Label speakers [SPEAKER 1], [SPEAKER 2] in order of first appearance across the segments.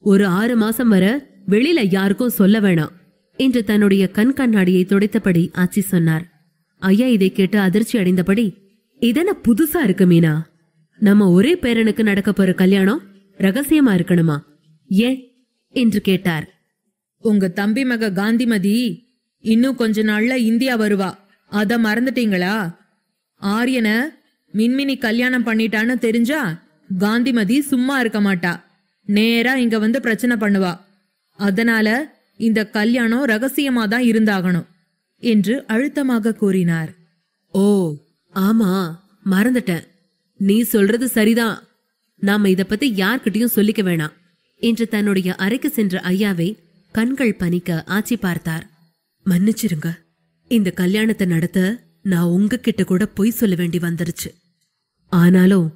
[SPEAKER 1] ஒரு 6 மாசம் வர வெளியில யாருக்கும் சொல்ல வேணாம் என்று தன்னுடைய கண் கண்ணாடியை துடைத்தபடி ஆச்சி சொன்னார். ஐயா இதை கேட்டு அதிர்ச்சி அடைந்தபடி, இதென்ன புதுசா இருக்கு மீனா? நம்ம ஒரே பேரனுக்கு நடக்க போற கல்யாணம் ரகசியமா இருக்கணுமா? ஏன் என்று கேட்டார்.
[SPEAKER 2] உங்க தம்பி மக காந்திமதி இன்னும் கொஞ்ச நாள்ல இந்தியா வருவா, அத மறந்துட்டீங்களா? ஆரியன மின்மினி கல்யாணம் பண்ணிட்டான்னு தெரிஞ்சா காந்திமதி சும்மா இருக்க மாட்டா, நேரா இங்க வந்து பிரச்சனை பண்ணுவா. அதனால இந்த கல்யாணம் ரகசியமா தான் இருந்தாகணும் என்று அழுத்தமாக கூறினார்.
[SPEAKER 1] ஓ ஆமா, மறந்துட்டேன். நீ சொல்றது சரிதான். நாம இத பத்தி யார்கிட்டயும் சொல்லிக்க வேணாம் என்று தன்னுடைய அறைக்கு சென்ற ஐயாவை கண்கள் பனிக்க ஆச்சி பார்த்தார். மன்னிச்சிருங்க, இந்த கல்யாணத்தை நடத்த நான் உங்ககிட்ட கூட பொய் சொல்ல வேண்டி வந்துருச்சு. ஆனாலும்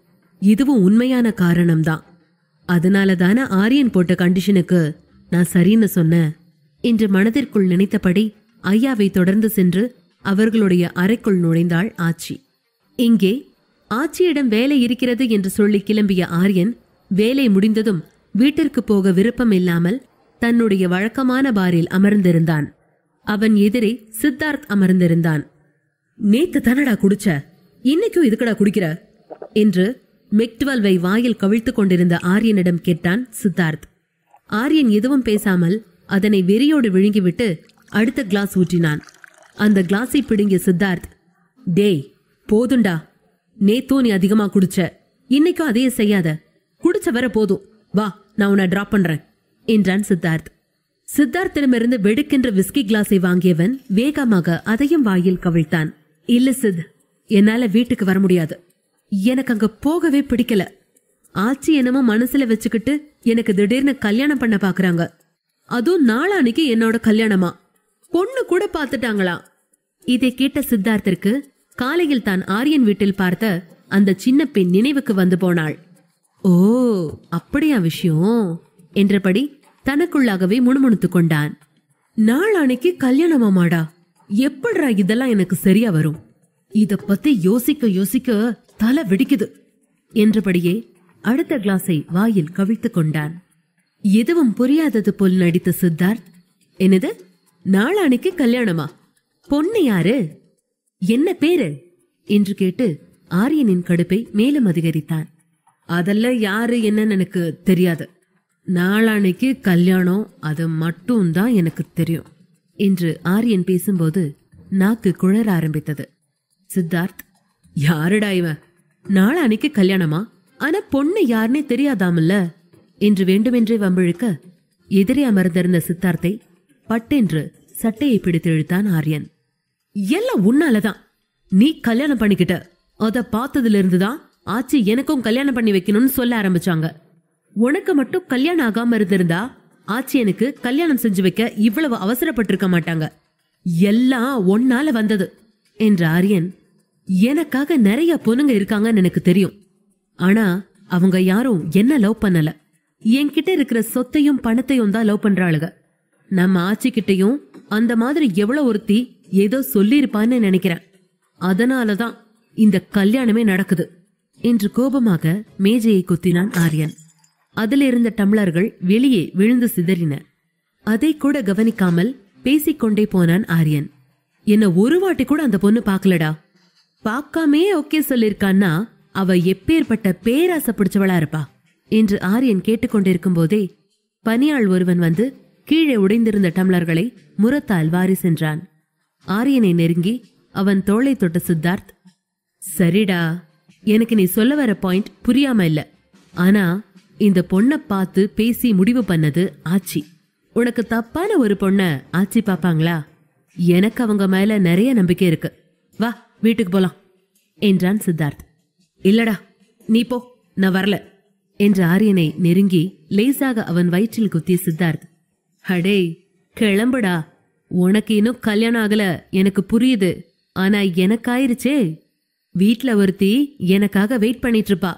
[SPEAKER 1] இதுவும் உண்மையான காரணம்தான். அதனாலதான ஆரியன் போட்ட கண்டிஷனுக்கு நான் சரின்னு சொன்னேன் என்று மனதிற்குள் நினைத்தபடி ஐயாவை தொடர்ந்து சென்று அவர்களுடைய அறைக்குள் நுழைந்தாள் ஆச்சி. இங்கே ஆச்சியிடம் வேலை இருக்கிறது என்று சொல்லி கிளம்பிய ஆரியன் வேலை முடிந்ததும் வீட்டிற்கு போக விருப்பம் இல்லாமல் தன்னுடைய வழக்கமான பாரில் அமர்ந்திருந்தான். அவன் எதிரே சித்தார்த் அமர்ந்திருந்தான். நேத்து தானடா குடிச்ச, இன்னைக்கும் இதுக்கடா குடிக்கிற என்று மெக்டுவல்வை வாயில் கவிழ்த்து கொண்டிருந்த ஆரியனிடம் கேட்டான் சித்தார்த். ஆரியன் எதுவும் பேசாமல் அதனை வெறியோடு விழுங்கிவிட்டு அடுத்த கிளாஸ் ஊற்றினான். அந்த கிளாஸை பிடுங்கிய சித்தார்த், டேய் போதுண்டா, நேத்தும் நீ அதிகமா குடிச்ச, இன்னைக்கும் அதையே செய்யாத, குடிச்ச வர போதும், வா நான் உன்னை டிராப் பண்றேன் என்றான் சித்தார்த். சித்தார்த்திடமிருந்து வெடுக்கென்ற விஸ்கி கிளாஸை வாங்கியவன் வேகமாக அதையும் வாயில் கவிழ்த்தான். இல்ல சித், என்னால வீட்டுக்கு வர முடியாது. எனக்கு அங்க போகவே பிடிக்கல. ஆச்சி என்னமோ மனசுல வச்சுக்கிட்டு எனக்கு திடீர்னு கல்யாணம் பண்ண பாக்குறாங்க. அதுவும் நாளானிக்கு என்னோட கல்யாணமா, பொண்ணு கூட பாத்துட்டாங்களா. இதை கேட்ட சித்தார்த்திற்கு காலையில் தான் ஆரியன் வீட்டில் பார்த்த அந்த சின்ன பெண் நினைவுக்கு வந்து போனாள். ஓ அப்படியா விஷயம் என்றபடி தனக்குள்ளாகவே முணுமுணுத்துக் கொண்டான். நாளானிக்கு கல்யாணமாமாடா, எப்படிரா இதெல்லாம் எனக்கு சரியா வரும்? இத பத்தி யோசிக்க யோசிக்க தலை வெடிக்குது என்றபடியே அடுத்த கிளாஸை வாயில் கவிழ்த்துக் கொண்டான். எதுவும் புரியாதது போல் நடித்த சித்தார்த், என்னது நாளானிக்கு கல்யாணமா? பொண்ணு யாரு, என்ன பேரு என்று கேட்டு ஆரியனின் கடுப்பை மேலும் அதிகரித்தான். அதெல்லாம் யாரு என்னன்னு எனக்கு தெரியாது. நாளானிக்கு கல்யாணம், அது மட்டும் தான் எனக்கு தெரியும் என்று ஆரியன் பேசும்போது நாக்கு குழற ஆரம்பித்தது. சித்தார்த், யாருடா இவன்? நாளானிக்கு கல்யாணமா, ஆனா பொண்ணு யாருன்னே தெரியாதாமல்ல என்று வேண்டுமென்றே வம்பிழுக்க எதிரே அமர்ந்திருந்த சித்தார்த்தை பட்டென்று சட்டையை பிடித்து இழுத்தான் ஆரியன். எல்லாம் உன்னாலதான், நீ கல்யாணம் பண்ணிக்கிட்ட. அத பார்த்ததுல இருந்துதான் ஆச்சி எனக்கும் கல்யாணம் பண்ணி வைக்கணும்னு சொல்ல ஆரம்பிச்சாங்க. உனக்கு மட்டும் கல்யாணம் ஆகாம இருந்திருந்தா ஆச்சி எனக்கு கல்யாணம் செஞ்சு வைக்க இவ்வளவு அவசரப்பட்டிருக்க மாட்டாங்க. எல்லாம் ஒன்னால வந்தது என்ற ஆரியன், எனக்காக நிறைய பொண்ணுங்க இருக்காங்கன்னு எனக்கு தெரியும். ஆனா அவங்க யாரும் என்ன லவ் பண்ணல. என்கிட்ட இருக்கிற சொத்தையும் பணத்தையும் தான் லவ் பண்றாளுங்க. நம்ம ஆச்சி கிட்டையும் அந்த மாதிரி எவ்வளவு ஒருத்தி ஏதோ சொல்லிருப்பான்னு நினைக்கிறேன். அதனாலதான் இந்த கல்யாணமே நடக்குது என்று கோபமாக மேஜையை குத்தினான் ஆரியன். அதில் இருந்த டம்ளர்கள் வெளியே விழுந்து சிதறின. அதை கூட கவனிக்காமல் பேசிக்கொண்டே போனான் ஆரியன். என்ன ஒரு வாட்டி கூட அந்த பொண்ணு பாக்கலடா. பாக்காமே ஓகே சொல்லிருக்கான்னா அவ எப்பேற்பட்ட பேராசை பிடிச்சவளா இருப்பா என்று ஆரியன் கேட்டுக்கொண்டிருக்கும் போதே பனியாள் ஒருவன் வந்து கீழே உடைந்திருந்த டம்ளர்களை முரத்தால் வாரி சென்றான். ஆரியனை நெருங்கி அவன் தோளை தொட்ட சித்தார்த், சரிடா, எனக்கு நீ சொல்ல வர பாயிண்ட் புரியாம இல்ல. ஆனா இந்த பொண்ண பார்த்து பேசி முடிவு பண்ணது ஆச்சி. உனக்கு தப்பான ஒரு பொண்ண ஆச்சி பாப்பாங்களா? எனக்கு அவங்க மேல நிறைய நம்பிக்கை இருக்கு. வா வீட்டுக்கு போலாம் என்றான் சித்தார்த். இல்லடா நீ போ, நான் வரல என்ற ஆரியனை நெருங்கி லேசாக அவன் வயிற்றில் குத்திய சித்தார்த், அடே கிளம்புடா, உனக்கு இன்னும் கல்யாணம் ஆகல எனக்கு புரியுது. ஆனா எனக்காயிருச்சே. வீட்ல ஒருத்தி எனக்காக வெயிட் பண்ணிட்டு இருப்பா.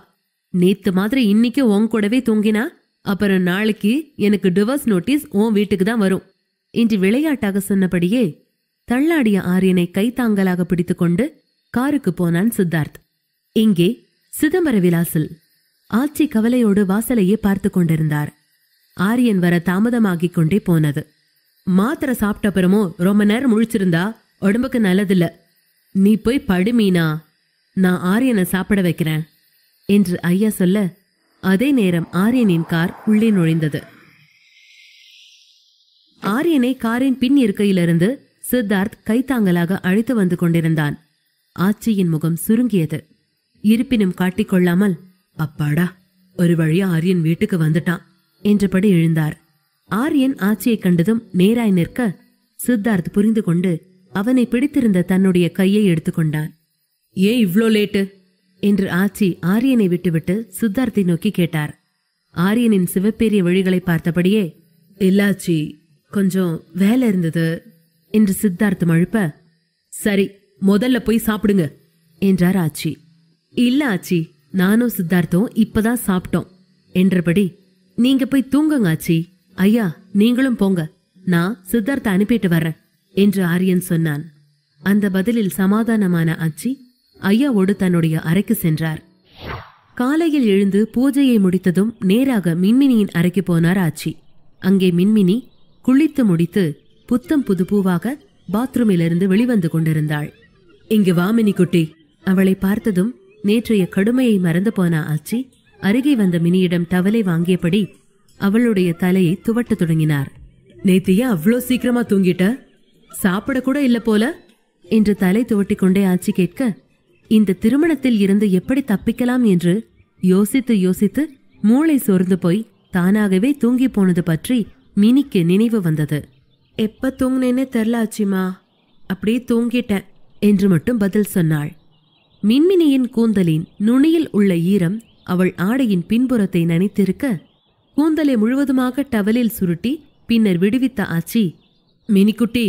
[SPEAKER 1] நேத்து மாதிரி இன்னைக்கு உன் கூடவே தூங்கினா அப்புறம் நாளைக்கு எனக்கு டிவோர்ஸ் நோட்டீஸ் உன் வீட்டுக்கு தான் வரும் என்று விளையாட்டாக சொன்னபடியே தள்ளாடிய ஆரியனை கைத்தாங்கலாக பிடித்துக்கொண்டு காருக்கு போனான் சித்தார்த். இங்கே சிதம்பர விலாசில் ஆச்சி கவலையோடு வாசலையே பார்த்து கொண்டிருந்தார். ஆரியன் வர தாமதமாகிக் கொண்டே போனது. மாத்திரை சாப்பிட்ட அப்புறமும் ரொம்ப நேரம் முழிச்சிருந்தா உடம்புக்கு நல்லதில்ல. நீ போய் படு மீனா, நான் ஆரியனை சாப்பிட வைக்கிறேன் என்று ஐயா சொல்ல, அதே நேரம் ஆரியனின் கார் உள்ளே நுழைந்தது. ஆரியனை காரின் பின் இருக்கையிலிருந்து சித்தார்த் கைத்தாங்கலாக அழைத்து வந்து கொண்டிருந்தான். ஆச்சியின் முகம் சுருங்கியது. இருப்பினும் காட்டிக்கொள்ளாமல், அப்பாடா, ஒரு வழியா ஆரியன் வீட்டுக்கு வந்துட்டான் என்றபடி எழுந்தார். ஆரியன் ஆச்சியை கண்டதும் நேராய் நிற்க, சித்தார்த் புரிந்து கொண்டு அவனை பிடித்திருந்த தன்னுடைய கையை எடுத்துக்கொண்டான். ஏன் இவ்ளோ லேட்டு என்று ஆச்சி ஆரியனை விட்டுவிட்டு சித்தார்த்தை நோக்கி கேட்டார். ஆரியனின் சிவப்பேரிய வழிகளை பார்த்தபடியே, இல்லாச்சி, கொஞ்சம் வேலை இருந்தது என்று சித்தார்த் மழுப்ப, சரி, முதல்ல போய் சாப்பிடுங்க என்றார் ஆச்சி. இல்ல ஆச்சி, நானும் சித்தார்த்தும் இப்பதான் சாப்பிட்டோம் என்றபடி, நீங்க போய் தூங்குங்க ஆச்சி. ஐயா, நீங்களும் போங்க, நான் சித்தார்த்த அனுப்பிட்டு வர்றேன் என்று ஆரியன் சொன்னான். அந்த பதிலில் சமாதானமான ஆச்சி ஐயாவோடு தன்னுடைய அறைக்கு சென்றார். காலையில் எழுந்து பூஜையை முடித்ததும் நேராக மின்மினியின் அறைக்கு போனார் ஆச்சி. அங்கே மின்மினி குளித்து முடித்து புத்தம் புது பூவாக பாத்ரூமிலிருந்து வெளிவந்து கொண்டிருந்தாள். இங்கு வா மினி குட்டி. அவளை பார்த்ததும் நேற்றைய கடுமையை மறந்து போன ஆச்சி அருகே வந்த மினியிடம் டவலை வாங்கியபடி அவளுடைய தலையை துவட்ட தொடங்கினார். நேத்தியா அவ்வளோ சீக்கிரமா தூங்கிட்ட? சாப்பிட கூட இல்ல போல என்று தலை துவட்டி கொண்டே ஆச்சி கேட்க, இந்த திருமணத்தில் இருந்து எப்படி தப்பிக்கலாம் என்று யோசித்து யோசித்து மூளை சோர்ந்து போய் தானாகவே தூங்கி போனது பற்றி மினிக்கு நினைவு வந்தது. எப்ப தூங்கினேன்னு தெரியல ஆச்சிமா, அப்படியே தூங்கிட்டேன் என்று மட்டும் பதில் சொன்னாள். மின்மினியின் கூந்தலின் நுனியில் உள்ள ஈரம் அவள் ஆடையின் பின்புறத்தை நனைத்திருக்க, கூந்தலை முழுவதுமாக டவலில் சுருட்டி பின்னர் விடுவித்த ஆச்சி, மினிக்குட்டி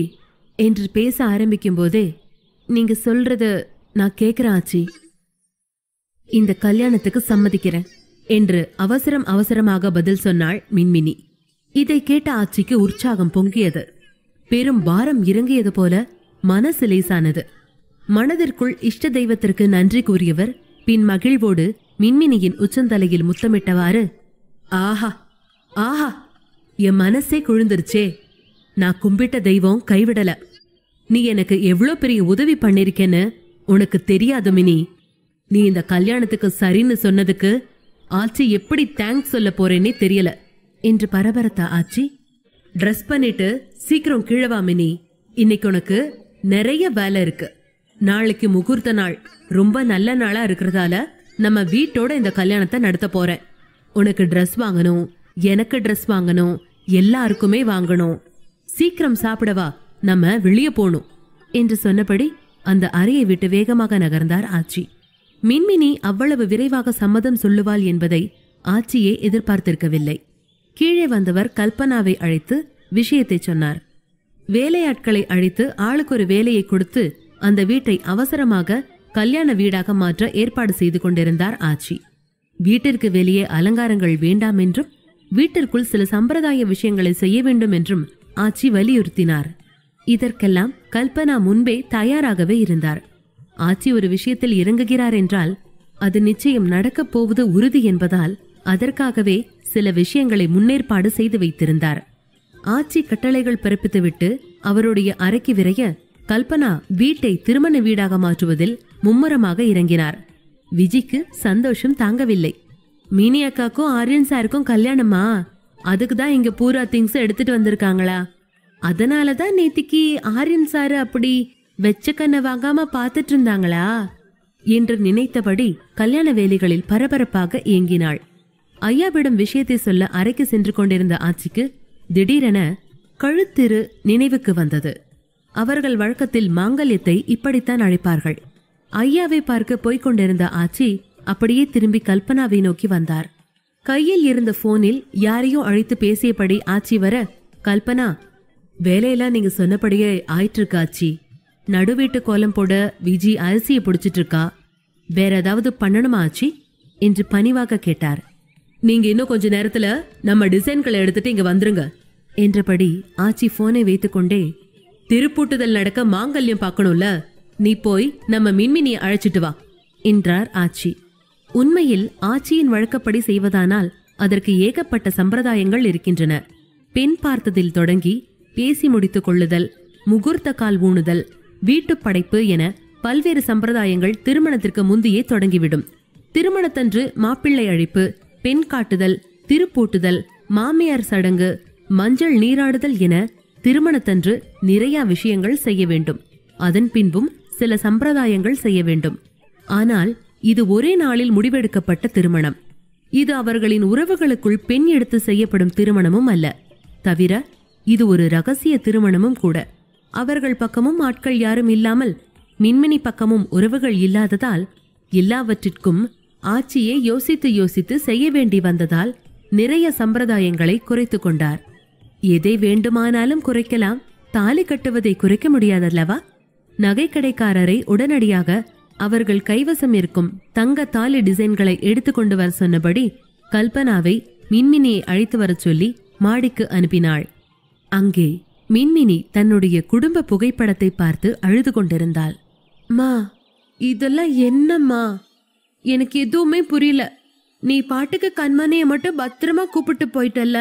[SPEAKER 1] என்று பேச ஆரம்பிக்கும் போதே, நீங்க சொல்றது நான் கேக்குறேன் ஆச்சி, இந்த கல்யாணத்துக்கு சம்மதிக்கிறேன் என்று அவசரமாக பதில் சொன்னாள் மின்மினி. இதை கேட்ட ஆச்சிக்கு உற்சாகம் பொங்கியது. பெரும் பாரம் இறங்கியது போல மனசு லேசானது. மனதிற்குள் இஷ்ட தெய்வத்திற்கு நன்றி கூறியவர் பின் மகிழ்வோடு மின்மினியின் உச்சந்தலையில் முத்தமிட்டவாறு, ஆஹா ஆஹா, என் மனசே குழுந்துருச்சே, நான் கும்பிட்ட தெய்வம் கைவிடல. நீ எனக்கு எவ்வளோ பெரிய உதவி பண்ணிருக்கேன்னு உனக்கு தெரியாது மினி. நீ இந்த கல்யாணத்துக்கு சரின்னு சொன்னதுக்கு ஆச்சி எப்படி தேங்க்ஸ் சொல்ல போறேன்னே தெரியல என்று பரபரத்த ஆச்சி, ட்ரெஸ் பண்ணிட்டு சீக்கிரம் கீழவா மினி, இன்னைக்கு உனக்கு நிறைய வேலை இருக்கு. நாளைக்கு முகூர்த்த நாள், ரொம்ப நல்ல நாளா இருக்கிறதால நம்ம வீட்டோட இந்த கல்யாணத்தை நடத்த போறேன். உனக்கு ட்ரெஸ் வாங்கணும், எனக்கு ட்ரெஸ் வாங்கணும், எல்லாருக்குமே வாங்கணும். சீக்கிரம் சாப்பிடவா, நம்ம வெளியே போகணும் என்று சொன்னபடி அந்த அறையை விட்டு வேகமாக நகர்ந்தார் ஆச்சி. மின்மினி அவ்வளவு விரைவாக சம்மதம் சொல்லுவாள் என்பதை ஆச்சியே எதிர்பார்த்திருக்கவில்லை. கீழே வந்தவர் கல்பனாவை அழைத்து விஷயத்தை சொன்னார். வேலையாட்களை அழைத்து ஆளுக்கு ஒரு வேலையை கொடுத்து அந்த வீட்டை அவசரமாக கல்யாண வீடாக மாற்ற ஏற்பாடு செய்து கொண்டிருந்தார் ஆச்சி. வீட்டிற்கு வெளியே அலங்காரங்கள் வேண்டாம் என்றும் வீட்டிற்குள் சில சம்பிரதாய விஷயங்களை செய்ய வேண்டும் என்றும் ஆச்சி வலியுறுத்தினார். இதற்கெல்லாம் கல்பனா முன்பே தயாராகவே இருந்தார். ஆச்சி ஒரு விஷயத்தில் இறங்குகிறார் என்றால் அது நிச்சயம் நடக்கப் போவது உறுதி என்பதால் அதற்காகவே சில விஷயங்களை முன்னேற்பாடு செய்து வைத்திருந்தார். ஆச்சி கட்டளைகள் பிறப்பித்துவிட்டு அவருடைய அறைக்கு விரைய கல்பனா வீட்டை திருமண வீடாக மாற்றுவதில் மும்முரமாக இறங்கினார். விஜிக்கு சந்தோஷம் தாங்கவில்லை. மினி அக்காக்கும் ஆரியன் சாருக்கும் கல்யாணமா, அதுக்குதான் இங்க பூரா திங்ஸ் எடுத்துட்டு வந்திருக்காங்களா, அதனாலதான் நேத்திக்கு ஆரியன் சாரு அப்படி வெச்ச கண்ணை வாங்காம பாத்துட்டு இருந்தாங்களா என்று நினைத்தபடி கல்யாண வேலைகளில் பரபரப்பாக இயங்கினாள். ஐயாவிடம் விஷயத்தை சொல்ல அறைக்கு சென்று கொண்டிருந்த ஆச்சிக்கு திடீரென கழுத்திரு நினைவுக்கு வந்தது. அவர்கள் வழக்கத்தில் மாங்கல்யத்தை இப்படித்தான் அழைப்பார்கள். ஐயாவை பார்க்க போய்க் கொண்டிருந்த ஆச்சி அப்படியே திரும்பி கல்பனாவை நோக்கி வந்தார். கையில் இருந்த போனில் யாரையோ அழைத்து பேசியபடி ஆச்சி வர, கல்பனா, வேலையெல்லாம் நீங்க சொன்னபடியே ஆயிட்டு இருக்கா ஆச்சி. நடுவீட்டு கோலம் போட விஜி அரிசியை பிடிச்சிட்டு இருக்கா, வேற ஏதாவது பண்ணணுமா ஆச்சி என்று பணிவாக கேட்டார். நீங்க இன்னும் கொஞ்ச நேரத்துல நம்ம டிசைன்களை எடுத்துட்டு இங்க வந்துருங்க என்றபடி ஆச்சி போனை வைத்துக்கொண்டே, திருப்பூட்டுதல் நடக்க மாங்கல்யம் பார்க்கணும்ல, நீ போய் நம்ம மின்மினியை அழைச்சிட்டு வா என்றார் ஆச்சி. உண்மையில் ஆச்சியின் வழக்கப்படி செய்வதானால் அதற்கு ஏகப்பட்ட சம்பிரதாயங்கள் இருக்கின்றன. பெண் பார்த்ததில் தொடங்கி பேசி முடித்துக் கொள்ளுதல், முகூர்த்த கால் ஊணுதல், வீட்டு படைப்பு என பல்வேறு சம்பிரதாயங்கள் திருமணத்திற்கு முந்தையே தொடங்கிவிடும். திருமணத்தன்று மாப்பிள்ளை அழைப்பு, பெண் காட்டுதல், திருப்பூட்டுதல், மாமியார் சடங்கு, மஞ்சள் நீராடுதல் என திருமணத்தன்று நிறைய விஷயங்கள் செய்ய வேண்டும். அதன் பின்பும் சில சம்பிரதாயங்கள் செய்ய வேண்டும். ஆனால் இது ஒரே நாளில் முடிவெடுக்கப்பட்ட திருமணம். இது அவர்களின் உறவுகளுக்குள் பெண் எடுத்து செய்யப்படும் திருமணமும் அல்ல. தவிர இது ஒரு ரகசிய திருமணமும் கூட. அவர்கள் பக்கமும் ஆட்கள் யாரும் இல்லாமல் மின்மினி பக்கமும் உறவுகள் இல்லாததால் எல்லாவற்றிற்கும் ஆட்சியே யோசித்து யோசித்து செய்ய வேண்டி வந்ததால் நிறைய சம்பிரதாயங்களை குறைத்து கொண்டார். எதை வேண்டுமானாலும் குறைக்கலாம், தாலி கட்டுவதை குறைக்க முடியாதல்லவா? நகைக்கடைக்காரரை உடனடியாக அவர்கள் கைவசம் இருக்கும் தங்க தாலி டிசைன்களை எடுத்துக்கொண்டு வர சொன்னபடி கல்பனாவை மின்மினியை அழைத்து வரச் சொல்லி மாடிக்கு அனுப்பினாள். அங்கே மின்மினி தன்னுடைய குடும்ப புகைப்படத்தை பார்த்து அழுது கொண்டிருந்தாள். மா, இதெல்லாம் என்னம்மா? எனக்கு எதுவுமே புரியல. நீ பாட்டுக்கு கண்மணியை மட்டும் பத்திரமா கூப்பிட்டு போயிட்டல்ல.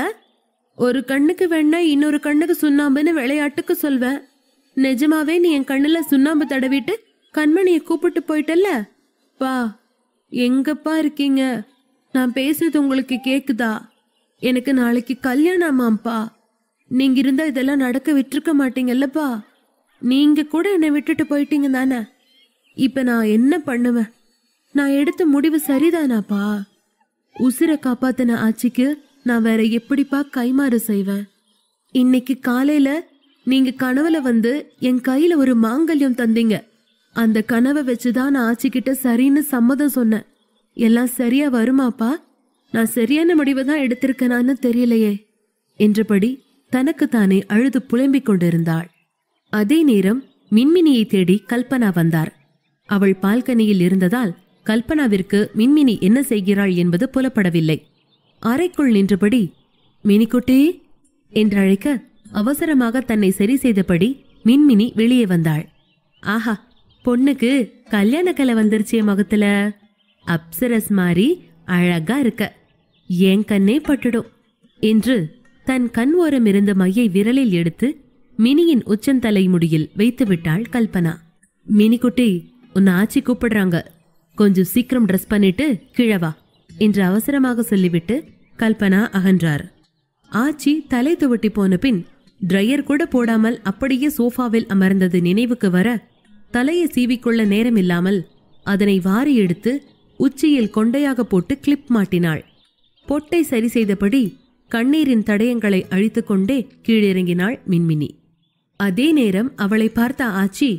[SPEAKER 1] ஒரு கண்ணுக்கு வேணா இன்னொரு கண்ணுக்கு சுண்ணாம்புன்னு விளையாட்டுக்கு சொல்வேன். நிஜமாவே நீ என் கண்ணுல சுண்ணாம்பு தடவிட்டு கண்மணியை கூப்பிட்டு போயிட்டல்ல. பா, எங்கப்பா இருக்கீங்க? நான் பேசுறது உங்களுக்கு கேக்குதா? எனக்கு நாளைக்கு கல்யாணமாப்பா. நீங்க இருந்தா இதெல்லாம் நடக்க விட்டுருக்க மாட்டீங்கல்லப்பா. நீங்க கூட என்னை விட்டுட்டு போயிட்டீங்க தானே. இப்ப நான் என்ன பண்ணுவேன்? நான் எடுத்த முடிவு சரிதானாப்பா? உசிரை காப்பாத்தின ஆட்சிக்கு நான் வேற எப்படிப்பா கைமாறு செய்வேன்? இன்னைக்கு காலையில நீங்க கனவுல வந்து என் கையில ஒரு மாங்கல்யம் தந்தீங்க. அந்த கனவை வச்சுதான் நான் ஆட்சிக்கிட்ட சரின்னு சம்மதம் சொன்னேன். எல்லாம் சரியா வருமாப்பா? நான் சரியான முடிவை தான் எடுத்திருக்கேனான்னு தெரியலையே என்றபடி தனக்குத்தானே அழுது புலம்பிக் கொண்டிருந்தாள். அதே நேரம் மின்மினியை தேடி கல்பனா வந்தார். அவள் பால்கனியில் இருந்ததால் கல்பனாவிற்கு மின்மினி என்ன செய்கிறாள் என்பது புலப்படவில்லை. அறைக்குள் நின்றபடி மினிக்குட்டி என்றழைக்க அவசரமாக தன்னை சரி செய்தபடி மின்மினி வெளியே வந்தாள். ஆஹா, பொண்ணுக்கு கல்யாண கலை வந்துருச்சே முகத்துல. அப்சரஸ் மாதிரி அழகா இருக்க, என் கண்ணே பட்டுடும் என்று தன் கண் ஓரம் இருந்த மையை விரலில் எடுத்து மினியின் உச்சந்தலை முடியில் வைத்து விட்டாள் கல்பனா. மினிக்குட்டி, உன்னை ஆச்சி கூப்பிடுறாங்க, கொஞ்சம் சீக்கிரம் ட்ரெஸ் பண்ணிட்டு கிழவா என்று அவசரமாக சொல்லிவிட்டு கல்பனா அகன்றார். ஆச்சி தலை துவட்டி போன பின் ட்ரையர் கூட போடாமல் அப்படியே சோஃபாவில் அமர்ந்தது நினைவுக்கு வர தலையை சீவிக்கொள்ள நேரமில்லாமல் அதனை வாரி எடுத்து உச்சியில் கொண்டையாக போட்டு கிளிப் மாட்டினாள். பொட்டை சரி செய்தபடி கண்ணீரின் தடயங்களை அழித்துக்கொண்டே கீழிறங்கினாள் மின்மினி. அதே நேரம் அவளை பார்த்த ஆச்சி,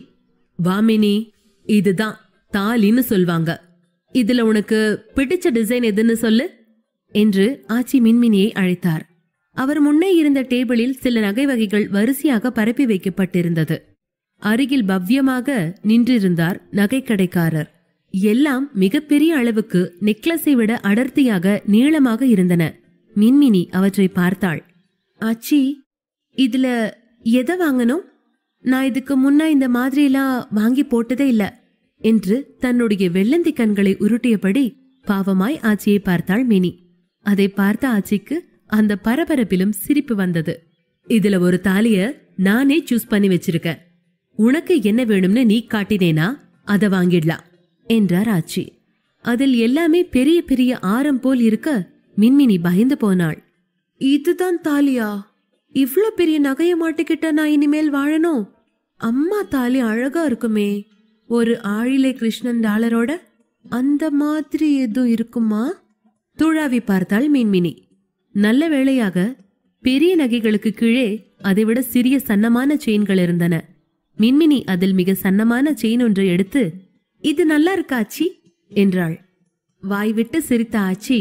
[SPEAKER 1] வாமினி, இதுதான் தாலின்னு சொல்வாங்க. இதுல உனக்கு பிடிச்ச டிசைன் எதுன்னு சொல்லு என்று ஆச்சி மின்மினியை அழைத்தார். அவர் முன்னே இருந்த டேபிளில் சில நகை வகைகள் வரிசையாக பரப்பி வைக்கப்பட்டிருந்தது. அருகில் பவ்யமாக நின்றிருந்தார் நகைக்கடைக்காரர். எல்லாம் மிகப்பெரிய அளவுக்கு நெக்லஸை விட அடர்த்தியாக நீளமாக இருந்தன. மின்மினி அவற்றை பார்த்தாள். ஆச்சி, இதுல எதை வாங்கணும்? நான் இதுக்கு முன்ன இந்த மாதிரிலாம் வாங்கி போட்டதே இல்ல என்று தன்னுடைய வெள்ளந்தி கண்களை உருட்டியபடி பாவமாய் ஆச்சியை பார்த்தாள் மினி. அதை பார்த்த ஆச்சிக்கு அந்த பரபரப்பிலும் சிரிப்பு வந்தது. இதுல ஒரு தாலிய நானே சூஸ் பண்ணி வச்சிருக்கேன். உனக்கு என்ன வேணும்னு நீ காட்டினேனா அதை வாங்கிடலாம் என்றார் ஆச்சி. அதில் எல்லாமே பெரிய பெரிய ஆரம் போல் இருக்க மின்மினி பயந்து போனாள். இதுதான் தாலியா? இவ்ளோ பெரிய நகைய மாட்டிக்கிட்ட நான் இனிமேல் வாழணும்? அம்மா தாலி அழகா இருக்குமே, ஒரு ஆழிலை கிருஷ்ணன் டாலரோட. அந்த மாதிரி எதுவும் இருக்குமா? துழாவி பார்த்தாள் மின்மினி. நல்ல வேளையாக பெரிய நகைகளுக்கு கீழே அதைவிட சிறிய சன்னமான செயின்கள் இருந்தன. மின்மினி அதில் மிக சன்னமான செயின் ஒன்றை எடுத்து, இது நல்லா இருக்கா ஆச்சி என்றாள். வாய்விட்டு சிரித்த ஆச்சி,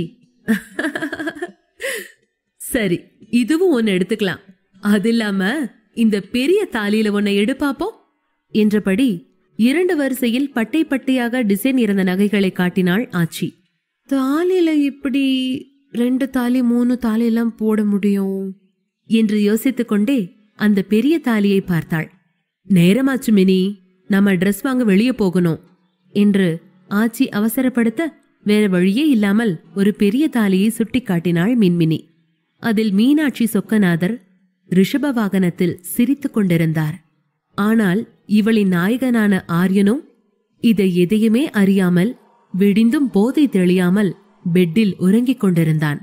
[SPEAKER 1] சரி, இதுவும் ஒன்னு எடுத்துக்கலாம். அது இல்லாம இந்த பெரிய தாலியில ஒன்னை எடுப்பாப்போம் என்றபடி 2 வரிசையில் பட்டை பட்டையாக டிசைன் இருந்த நகைகளை காட்டினாள் ஆச்சி. தாலியில இப்படி 2 தாலி 3 தாலி எல்லாம் போட முடியும் என்று யோசித்துக் கொண்டே அந்த பெரிய தாலியை பார்த்தாள். நேரமாச்சு மினி, நம்ம ட்ரெஸ் வாங்க வெளியே போகணும் என்று ஆச்சி அவசரப்படுத்த வேற வழியே இல்லாமல் ஒரு பெரிய தாலியை சுட்டிக்காட்டினாள் மின்மினி. அதில் மீனாட்சி சொக்கநாதர் ரிஷப வாகனத்தில் சிரித்துக் கொண்டிருந்தார். ஆனால் இவளின் நாயகனான ஆரியனோ இதை எதையுமே அறியாமல், விடிந்தும் போதை தெளியாமல் பெட்டில் உறங்கிக் கொண்டிருந்தான்.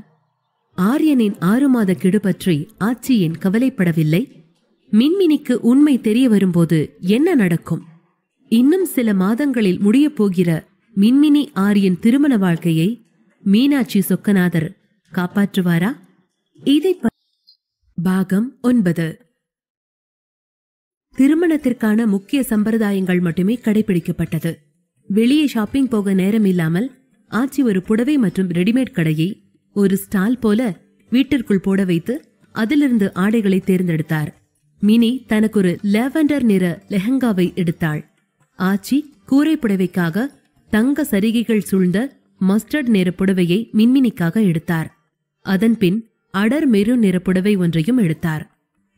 [SPEAKER 1] ஆரியனின் 6 மாத கிடு பற்றி ஆச்சி ஏன் கவலைப்படவில்லை? மின்மினிக்கு உண்மை தெரிய வரும்போது என்ன நடக்கும்? இன்னும் சில மாதங்களில் முடியப் போகிற மின்மினி ஆரியன் திருமண வாழ்க்கையை மீனாட்சி சொக்கநாதர் காப்பாற்றுவாரா? இதை பாகம் 9. திருமணத்திற்கான முக்கிய சம்பிரதாயங்கள் மட்டுமே கடைபிடிக்கப்பட்டது. வெளியே ஷாப்பிங் போக நேரம் இல்லாமல் ஆச்சி ஒரு புடவை மற்றும் ரெடிமேட் கடையை ஒரு ஸ்டால் போல வீட்டிற்குள் போட வைத்து அதிலிருந்து ஆடைகளை தேர்ந்தெடுத்தார். மினி தனக்கு ஒரு லாவெண்டர் நிற லெஹங்காவை எடுத்தாள். ஆச்சி கூரை புடவைக்காக தங்க சரிகைகள் சூழ்ந்த மஸ்டர்ட் நிற புடவையை மின்மினிக்காக எடுத்தார். அதன்பின் அடர் மெரூன் நிற புடவை ஒன்றையும் எடுத்தார்.